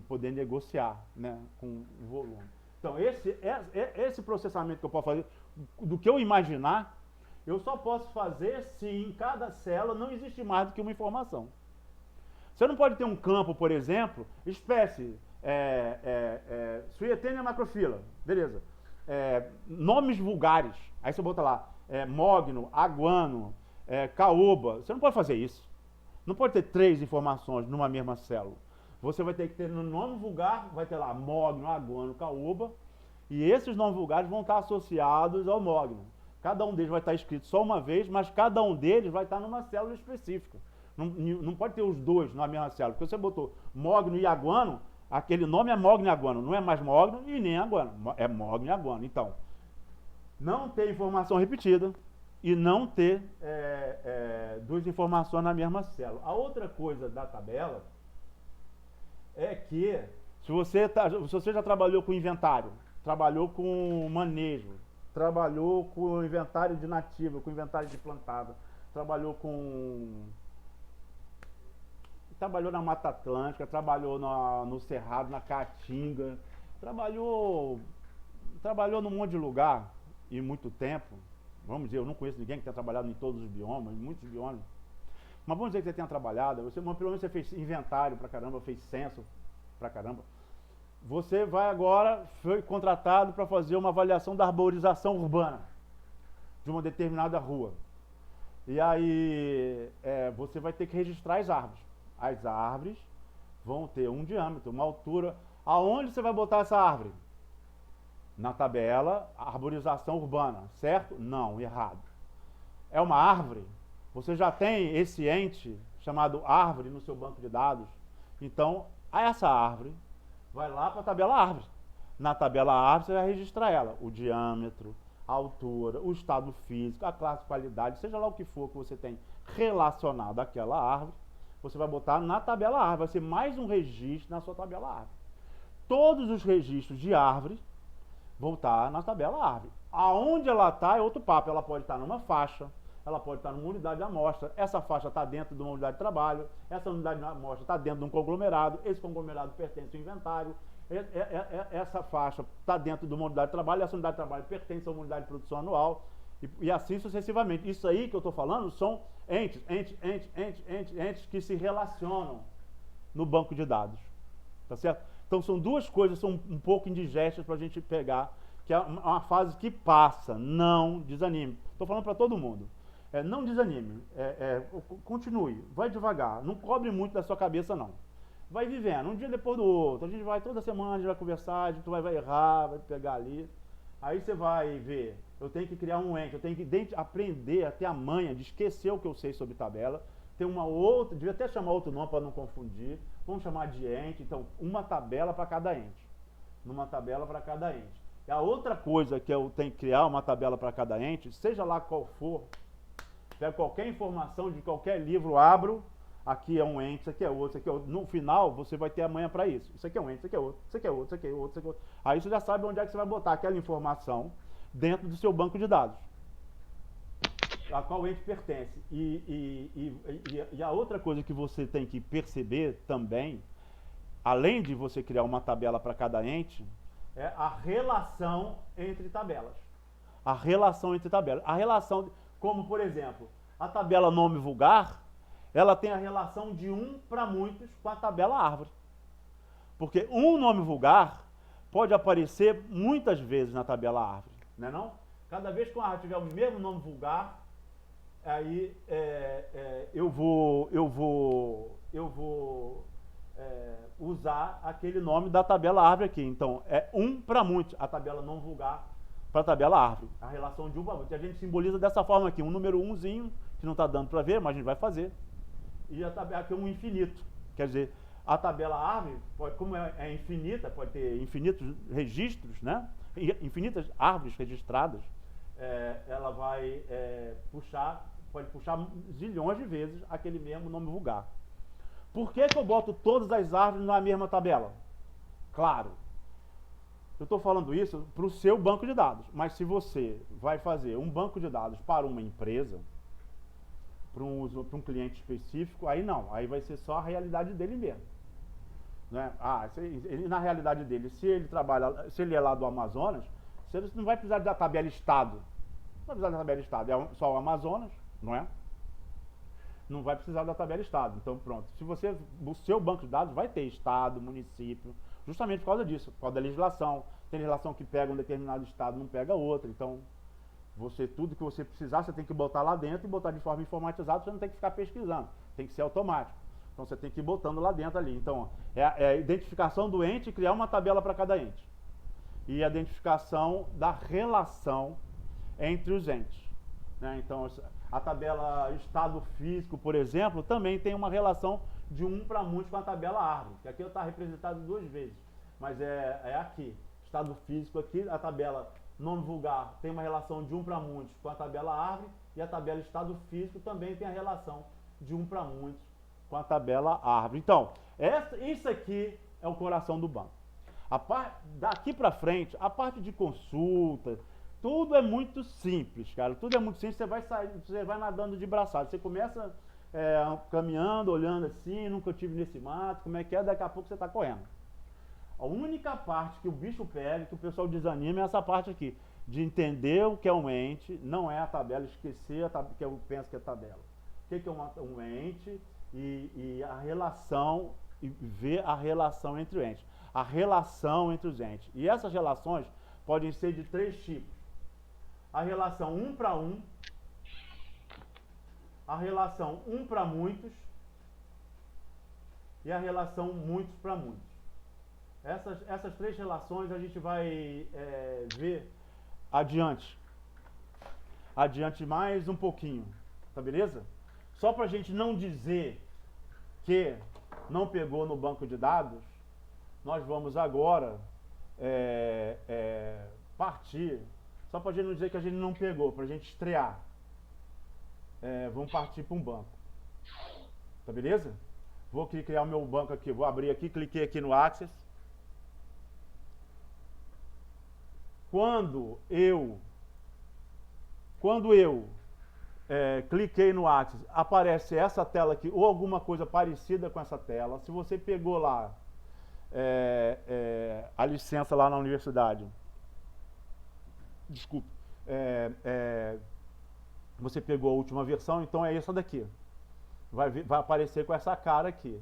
Speaker 1: poder negociar, né, com o volume. Então, esse processamento que eu posso fazer, do que eu imaginar, eu só posso fazer se em cada célula não existe mais do que uma informação. Você não pode ter um campo, por exemplo, espécie, Suietenia macrofila, beleza. Nomes vulgares, aí você bota lá, mogno, aguano, caoba, você não pode fazer isso. Não pode ter 3 informações numa mesma célula. Você vai ter que ter no nome vulgar, vai ter lá mogno, aguano, caoba, e esses nomes vulgares vão estar associados ao mogno. Cada um deles vai estar escrito só uma vez, mas cada um deles vai estar numa célula específica. Não pode ter os 2 na mesma célula, porque você botou mogno e aguano, aquele nome é mogno e aguano, não é mais mogno e nem aguano, é mogno e aguano. Então, não ter informação repetida e não ter 2 informações na mesma célula. A outra coisa da tabela é que, se você já trabalhou com inventário, trabalhou com manejo, trabalhou com inventário de nativa, com inventário de plantada, trabalhou na Mata Atlântica, trabalhou no Cerrado, na Caatinga, trabalhou num monte de lugar e muito tempo. Vamos dizer, eu não conheço ninguém que tenha trabalhado em todos os biomas, em muitos biomas. Mas vamos dizer que você tenha trabalhado, pelo menos você fez inventário pra caramba, fez censo pra caramba. Você foi contratado para fazer uma avaliação da arborização urbana de uma determinada rua. E aí você vai ter que registrar as árvores. As árvores vão ter um diâmetro, uma altura. Aonde você vai botar essa árvore? Na tabela arborização urbana, certo? Não, errado. É uma árvore. Você já tem esse ente chamado árvore no seu banco de dados. Então, essa árvore vai lá para a tabela árvore. Na tabela árvore você vai registrar ela, o diâmetro, a altura, o estado físico, a classe, qualidade, seja lá o que for que você tem relacionado àquela árvore, você vai botar na tabela árvore, vai ser mais um registro na sua tabela árvore. Todos os registros de árvore vão estar na tabela árvore. Aonde ela está é outro papo, ela pode estar numa faixa, ela pode estar numa unidade de amostra, essa faixa está dentro de uma unidade de trabalho, essa unidade de amostra está dentro de um conglomerado, esse conglomerado pertence ao inventário, essa faixa está dentro de uma unidade de trabalho, essa unidade de trabalho pertence a uma unidade de produção anual, e assim sucessivamente. Isso aí que eu estou falando são entes que se relacionam no banco de dados, tá certo? Então são 2 coisas, são um pouco indigestas para a gente pegar, que é uma fase que passa, não desanime. Estou falando para todo mundo. Não desanime, continue, vai devagar, não cobre muito da sua cabeça não. Vai vivendo, um dia depois do outro, a gente vai toda semana, a gente vai conversar, a gente vai errar, vai pegar ali. Aí você vai ver, eu tenho que criar um ente, eu tenho que aprender a ter a manha de esquecer o que eu sei sobre tabela, ter uma outra, devia até chamar outro nome para não confundir, vamos chamar de ente, então uma tabela para cada ente, numa tabela para cada ente. E a outra coisa que eu tenho que criar uma tabela para cada ente, seja lá qual for, pego qualquer informação de qualquer livro, abro, aqui é um ente, isso aqui é outro, isso aqui é outro. No final, você vai ter a manha para isso. Isso aqui é um ente, isso aqui é outro, isso aqui é outro, isso aqui é outro, isso aqui é outro. Aí você já sabe onde é que você vai botar aquela informação dentro do seu banco de dados, a qual ente pertence. E a outra coisa que você tem que perceber também, além de você criar uma tabela para cada ente, é a relação entre tabelas. A relação entre tabelas. A relação, como por exemplo, a tabela nome vulgar, ela tem a relação de 1 para muitos com a tabela árvore. Porque um nome vulgar pode aparecer muitas vezes na tabela árvore, não é não? Cada vez que uma árvore tiver o mesmo nome vulgar, aí eu vou usar aquele nome da tabela árvore aqui. Então, é 1 para muitos, a tabela não vulgar para a tabela árvore. A relação de 1 para muitos. A gente simboliza dessa forma aqui, um número 1zinho, que não está dando para ver, mas a gente vai fazer. E a tabela aqui é um infinito. Quer dizer, a tabela árvore, como é infinita, pode ter infinitos registros, né? Infinitas árvores registradas, ela vai puxar pode puxar zilhões de vezes aquele mesmo nome vulgar. Por que que eu boto todas as árvores na mesma tabela? Claro, eu estou falando isso para o seu banco de dados, mas se você vai fazer um banco de dados para uma empresa, para um cliente específico, aí não, aí vai ser só a realidade dele mesmo. Né? Na realidade dele, se ele é lá do Amazonas, você não vai precisar da tabela estado. Não vai precisar da tabela estado, é só o Amazonas, não é? Não vai precisar da tabela estado. Então pronto, o seu banco de dados vai ter estado, município, justamente por causa disso, por causa da legislação. Tem legislação que pega um determinado estado, não pega outro. Então, tudo que você precisar, você tem que botar lá dentro e botar de forma informatizada, você não tem que ficar pesquisando, tem que ser automático. Então você tem que ir botando lá dentro ali. Então, é a identificação do ente e criar uma tabela para cada ente. E a identificação da relação entre os entes. Né? Então, a tabela estado físico, por exemplo, também tem uma relação de 1 para muitos com a tabela árvore, que aqui está representado 2 vezes, mas é aqui, estado físico aqui, a tabela nome vulgar tem uma relação de 1 para muitos com a tabela árvore, e a tabela estado físico também tem a relação de 1 para muitos com a tabela árvore. Então, isso aqui é o coração do banco. Daqui para frente, a parte de consulta, tudo é muito simples, cara. Tudo é muito simples, você vai nadando de braçada. Você começa caminhando, olhando assim, nunca tive nesse mato, como é que é, daqui a pouco você está correndo. A única parte que o bicho pega, que o pessoal desanima, é essa parte aqui, de entender o que é um ente, não é a tabela, esquecer que eu penso que é tabela. O que é um ente e a relação, e ver a relação entre os entes. A relação entre os entes. E essas relações podem ser de 3 tipos. A relação 1 para 1, a relação 1 para muitos e a relação muitos para muitos. Essas 3 relações a gente vai ver adiante mais um pouquinho, tá beleza? Só para a gente não dizer que não pegou no banco de dados, nós vamos agora partir, só para a gente não dizer que a gente não pegou, para a gente estrear. Vamos partir para um banco, tá beleza? Vou criar o meu banco aqui, vou abrir aqui, cliquei aqui no Access. Quando eu cliquei no Access, aparece essa tela aqui, ou alguma coisa parecida com essa tela. Se você pegou lá a licença lá na universidade, desculpe, você pegou a última versão, então é essa daqui. Vai aparecer com essa cara aqui.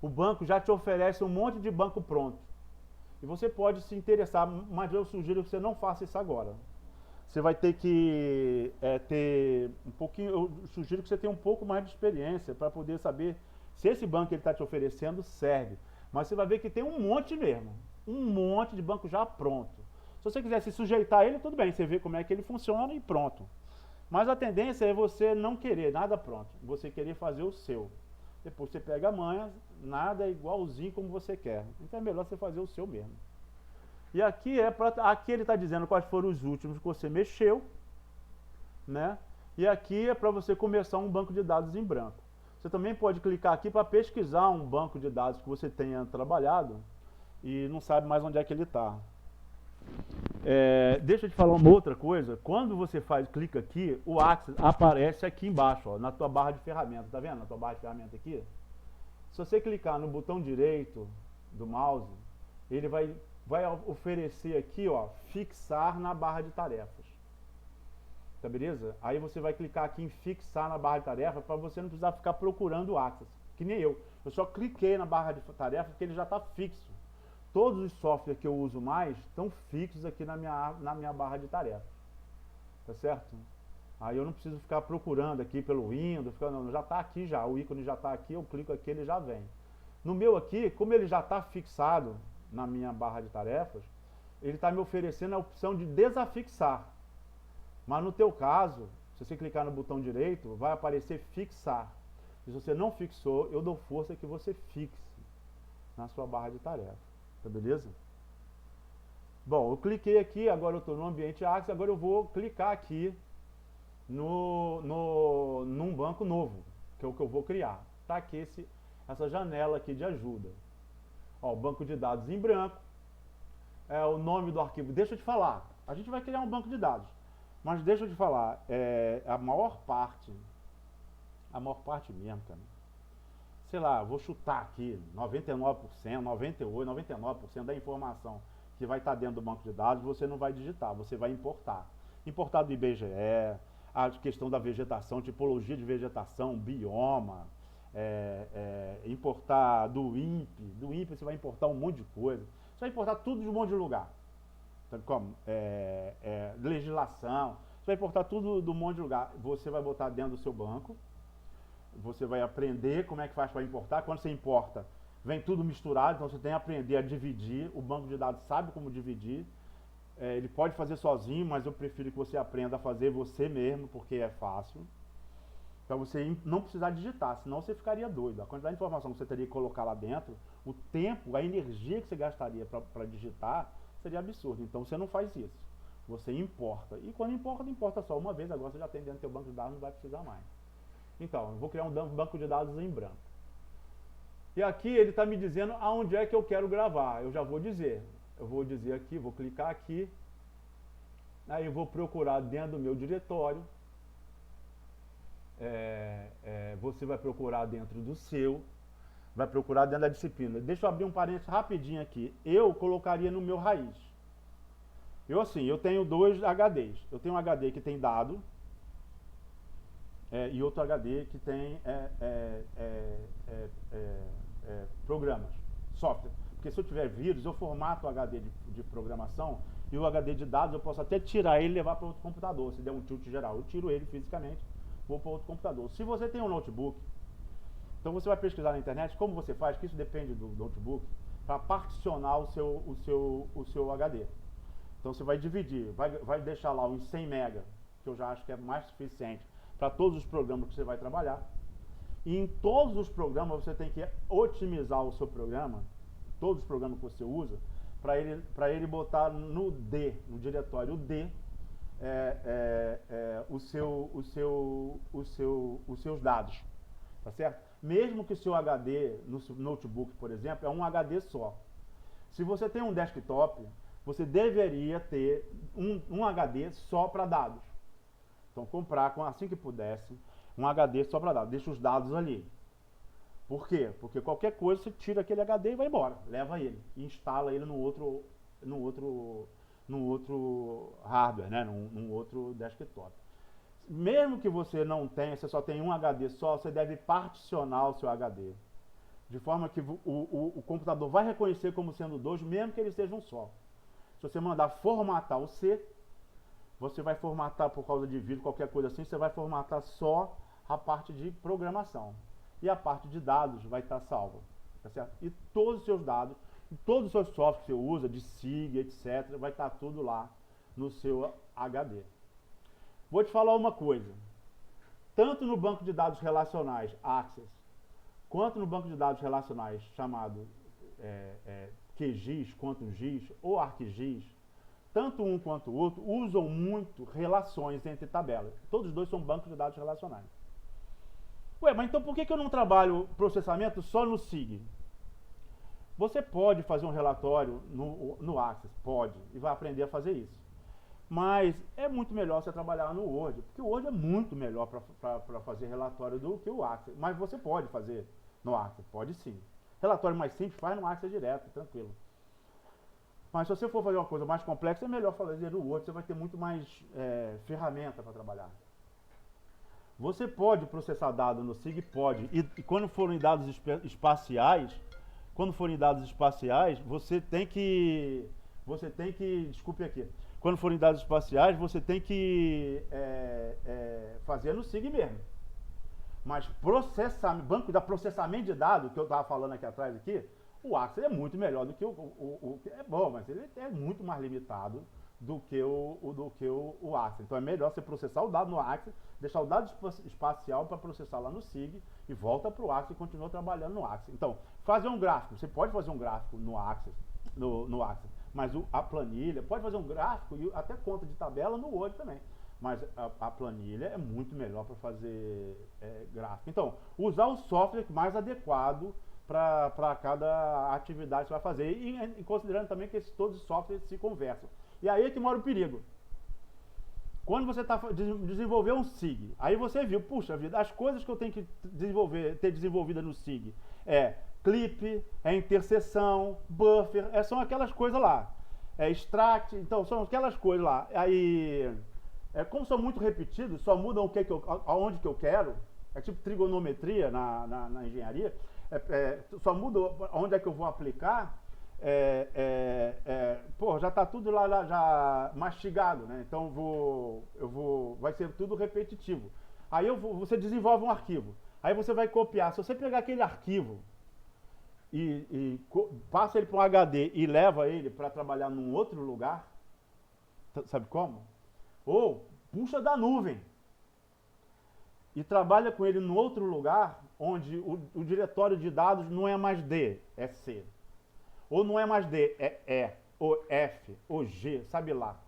Speaker 1: O banco já te oferece um monte de banco pronto. E você pode se interessar, mas eu sugiro que você não faça isso agora. Você vai ter que ter um pouquinho, eu sugiro que você tenha um pouco mais de experiência para poder saber se esse banco que ele está te oferecendo serve. Mas você vai ver que tem um monte mesmo, um monte de banco já pronto. Se você quiser se sujeitar a ele, tudo bem, você vê como é que ele funciona e pronto. Mas a tendência é você não querer nada pronto, você querer fazer o seu. Depois você pega a manha, nada é igualzinho como você quer. Então é melhor você fazer o seu mesmo. E aqui aqui ele está dizendo quais foram os últimos que você mexeu, né? E aqui é para você começar um banco de dados em branco. Você também pode clicar aqui para pesquisar um banco de dados que você tenha trabalhado e não sabe mais onde é que ele está. Deixa eu te falar uma outra coisa. Quando você clica aqui, o Access aparece aqui embaixo, ó, na tua barra de ferramentas. Tá vendo? Na tua barra de ferramentas aqui. Se você clicar no botão direito do mouse, ele vai oferecer aqui, ó, fixar na barra de tarefas. Tá beleza? Aí você vai clicar aqui em fixar na barra de tarefa para você não precisar ficar procurando o Access, que nem eu. Eu só cliquei na barra de tarefa porque ele já está fixo. Todos os softwares que eu uso mais estão fixos aqui na minha barra de tarefa. Tá certo? Aí eu não preciso ficar procurando aqui pelo Windows, não, já está aqui já, o ícone já está aqui, eu clico aqui, ele já vem. No meu aqui, como ele já está fixado na minha barra de tarefas, ele está me oferecendo a opção de desafixar. Mas no teu caso, se você clicar no botão direito, vai aparecer fixar. Se você não fixou, eu dou força que você fixe na sua barra de tarefa. Tá beleza? Bom, eu cliquei aqui, agora eu estou no ambiente Access, agora eu vou clicar aqui num banco novo, que é o que eu vou criar. Tá aqui essa janela aqui de ajuda. Ó, o banco de dados em branco, é o nome do arquivo. Deixa eu te falar, a gente vai criar um banco de dados, mas deixa eu te falar, a maior parte mesmo, cara, sei lá, vou chutar aqui, 99%, 98%, 99% da informação que vai estar dentro do banco de dados, você não vai digitar, você vai importar. Importar do IBGE, a questão da vegetação, tipologia de vegetação, bioma, importar do INPE você vai importar um monte de coisa, você vai importar tudo de um monte de lugar. Sabe como? Legislação, você vai importar tudo de um monte de lugar, você vai botar dentro do seu banco, você vai aprender como é que faz para importar. Quando você importa, vem tudo misturado, então você tem que aprender a dividir. O banco de dados sabe como dividir. Ele pode fazer sozinho, mas eu prefiro que você aprenda a fazer você mesmo, porque é fácil. Para você não precisar digitar, senão você ficaria doido. A quantidade de informação que você teria que colocar lá dentro, o tempo, a energia que você gastaria para digitar, seria absurdo. Então você não faz isso. Você importa. E quando importa, importa só uma vez. Agora você já tem dentro do seu banco de dados, não vai precisar mais. Então, eu vou criar um banco de dados em branco. E aqui ele está me dizendo aonde é que eu quero gravar. Eu já vou dizer. Eu vou dizer aqui, vou clicar aqui. Aí eu vou procurar dentro do meu diretório. Você vai procurar dentro do seu. Vai procurar dentro da disciplina. Deixa eu abrir um parênteses rapidinho aqui. Eu colocaria no meu raiz. Eu tenho dois HDs. Eu tenho um HD que tem dado. E outro HD que tem programas, software. Porque se eu tiver vírus, eu formato o HD de programação e o HD de dados eu posso até tirar ele e levar para outro computador. Se der um tilt geral, eu tiro ele fisicamente, vou para outro computador. Se você tem um notebook, então você vai pesquisar na internet como você faz, que isso depende do notebook, para particionar o seu HD. Então você vai dividir, vai deixar lá uns 100 MB, que eu já acho que é mais suficiente para todos os programas que você vai trabalhar. E em todos os programas você tem que otimizar o seu programa, todos os programas que você usa, para ele botar no D, no diretório D, os seus dados, tá certo? Mesmo que o seu HD no notebook, por exemplo, é um HD só. Se você tem um desktop, você deveria ter um HD só para dados. Então comprar, assim que pudesse, um HD só para dados. Deixa os dados ali. Por quê? Porque qualquer coisa você tira aquele HD e vai embora. Leva ele e instala ele no outro hardware, né? num outro desktop. Mesmo que você não tenha, você só tem um HD só, você deve particionar o seu HD. De forma que o computador vai reconhecer como sendo dois, mesmo que eles sejam só. Se você mandar formatar o C, você vai formatar por causa de vírus, qualquer coisa assim, você vai formatar só a parte de programação. E a parte de dados vai estar salva. Tá certo? E todos os seus dados, todos os seus softwares que você usa, de SIG, etc., vai estar tudo lá no seu HD. Vou te falar uma coisa. Tanto no banco de dados relacionais, Access, quanto no banco de dados relacionais chamado QGIS, QuantumGIS ou ArcGIS, tanto um quanto o outro usam muito relações entre tabelas. Todos os dois são bancos de dados relacionais. Ué, mas então por que eu não trabalho processamento só no SIG? Você pode fazer um relatório no Access, pode, e vai aprender a fazer isso. Mas é muito melhor você trabalhar no Word, porque o Word é muito melhor para fazer relatório do que o Access. Mas você pode fazer no Access, pode sim. Relatório mais simples, faz no Access direto, tranquilo. Mas se você for fazer uma coisa mais complexa, é melhor fazer no Word, você vai ter muito mais ferramenta para trabalhar. Você pode processar dados no SIG? Pode. E quando forem dados espaciais, você tem que, desculpe aqui, quando forem dados espaciais, você tem que fazer no SIG mesmo. Mas banco de processamento de dados, que eu estava falando aqui atrás, o Access é muito melhor do que é bom, mas ele é muito mais limitado do que o Access. Então é melhor você processar o dado no Access, deixar o dado espacial para processar lá no SIG e volta para o Access e continua trabalhando no Access. Então, fazer um gráfico, você pode fazer um gráfico no Access, no Access, mas a planilha, pode fazer um gráfico e até conta de tabela no Word também. mas a planilha é muito melhor para fazer gráfico. Então, usar o software mais adequado para cada atividade que você vai fazer. E considerando também que todos os softwares se conversam. E aí é que mora o perigo. Quando você desenvolver um SIG, aí você viu, puxa vida, as coisas que eu tenho que ter desenvolvida no SIG clip, interseção, buffer, são aquelas coisas lá. Extract, então são aquelas coisas lá. Aí, como são muito repetidos, só mudam aonde que eu quero, é tipo trigonometria na engenharia, só muda onde é que eu vou aplicar, já está tudo lá já mastigado, né? Então vai ser tudo repetitivo. Aí você desenvolve um arquivo, aí você vai copiar. Se você pegar aquele arquivo e passa ele para um HD e leva ele para trabalhar num outro lugar, sabe como? Ou puxa da nuvem e trabalha com ele num outro lugar onde o diretório de dados não é mais D, é C. Ou não é mais D, é E, ou F, ou G, sabe lá.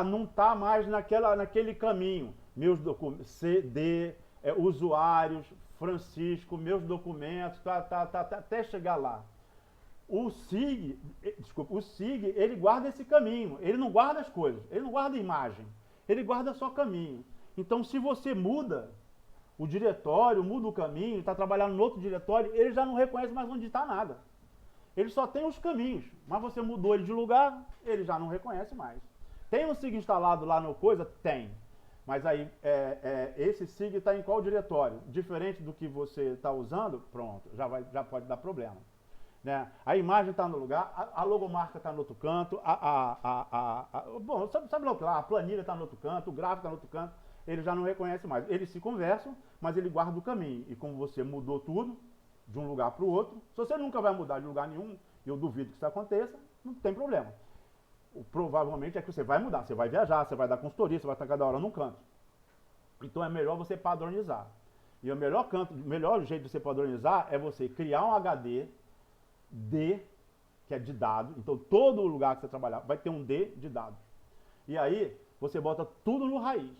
Speaker 1: Não está mais naquele caminho. Meus documentos, CD, usuários, Francisco, meus documentos, até chegar lá. O SIG, ele guarda esse caminho, ele não guarda as coisas, ele não guarda imagem, ele guarda só caminho. Então, se você muda o diretório, muda o caminho, está trabalhando no outro diretório, ele já não reconhece mais onde está nada. Ele só tem os caminhos, mas você mudou ele de lugar, ele já não reconhece mais. Tem um SIG instalado lá no coisa? Tem. Mas aí, esse SIG está em qual diretório? Diferente do que você está usando, pronto, já pode dar problema. Né? A imagem está no lugar, a logomarca está no outro canto, bom, sabe lá o que lá? A planilha está no outro canto, o gráfico está no outro canto, ele já não reconhece mais. Eles se conversam, mas ele guarda o caminho. E como você mudou tudo, de um lugar para o outro, se você nunca vai mudar de lugar nenhum, e eu duvido que isso aconteça, não tem problema. Provavelmente é que você vai mudar, você vai viajar, você vai dar consultoria, você vai estar cada hora num canto. Então é melhor você padronizar. E o melhor jeito de você padronizar é você criar um HD D, que é de dados. Então todo lugar que você trabalhar vai ter um D de dados. E aí você bota tudo no raiz.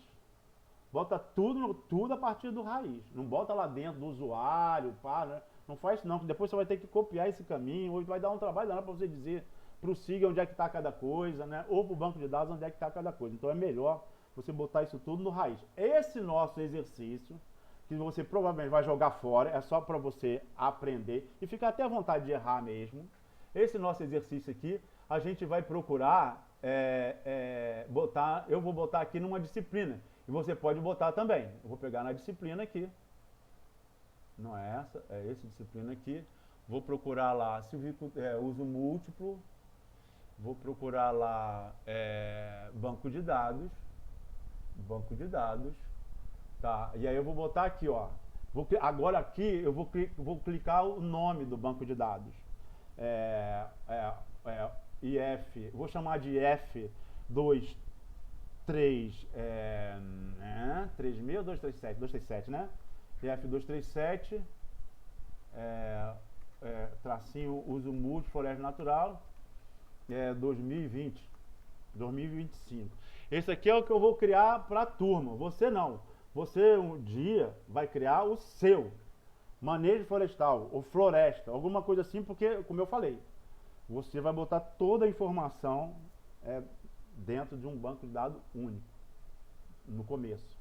Speaker 1: Bota tudo a partir do raiz. Não bota lá dentro do usuário, né? Não faz isso não, porque depois você vai ter que copiar esse caminho, ou vai dar um trabalho danado para você dizer para o SIG onde é que está cada coisa, né? Ou para o banco de dados onde é que está cada coisa. Então é melhor você botar isso tudo no raiz. Esse nosso exercício, que você provavelmente vai jogar fora, é só para você aprender e ficar até à vontade de errar mesmo. Esse nosso exercício aqui, a gente vai procurar eu vou botar aqui numa disciplina. E você pode botar também. Eu vou pegar na disciplina aqui. Não é essa, é essa disciplina aqui. Vou procurar lá uso múltiplo. Vou procurar lá banco de dados. Banco de dados. Tá, e aí eu vou botar aqui, ó. Agora aqui eu vou clicar o nome do banco de dados. IF, vou chamar de F23, 3.000 ou 237? 237, né? IF237, tracinho uso múltiplo, floresta natural, 2020, 2025. Esse aqui é o que eu vou criar para a turma, você não. Você um dia vai criar o seu manejo florestal ou floresta, alguma coisa assim, porque, como eu falei, você vai botar toda a informação dentro de um banco de dados único, no começo.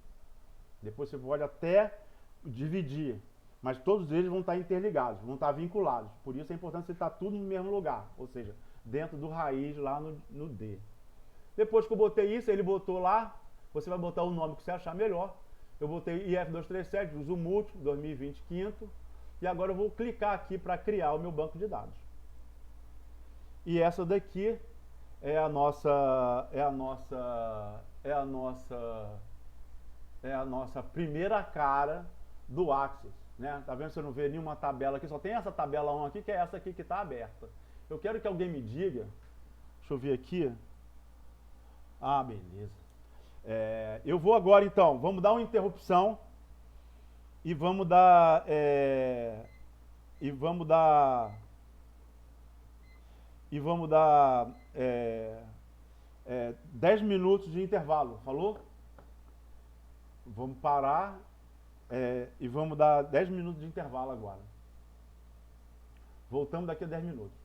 Speaker 1: Depois você pode até dividir, mas todos eles vão estar interligados, vão estar vinculados. Por isso é importante você estar tudo no mesmo lugar, ou seja, dentro do raiz lá no D. Depois que eu botei isso, ele botou lá, você vai botar o nome que você achar melhor. Eu botei IF237, uso múltiplo, 2020, quinto, e agora eu vou clicar aqui para criar o meu banco de dados. E essa daqui é a nossa primeira cara do Axis, né? Tá vendo? Você não vê nenhuma tabela aqui, só tem essa tabela 1 aqui, que é essa aqui que está aberta. Eu quero que alguém me diga, deixa eu ver aqui. Ah, beleza. Eu vou agora então, vamos dar uma interrupção e vamos dar 10 minutos de intervalo, falou? Vamos parar e vamos dar 10 minutos de intervalo agora. Voltamos daqui a 10 minutos.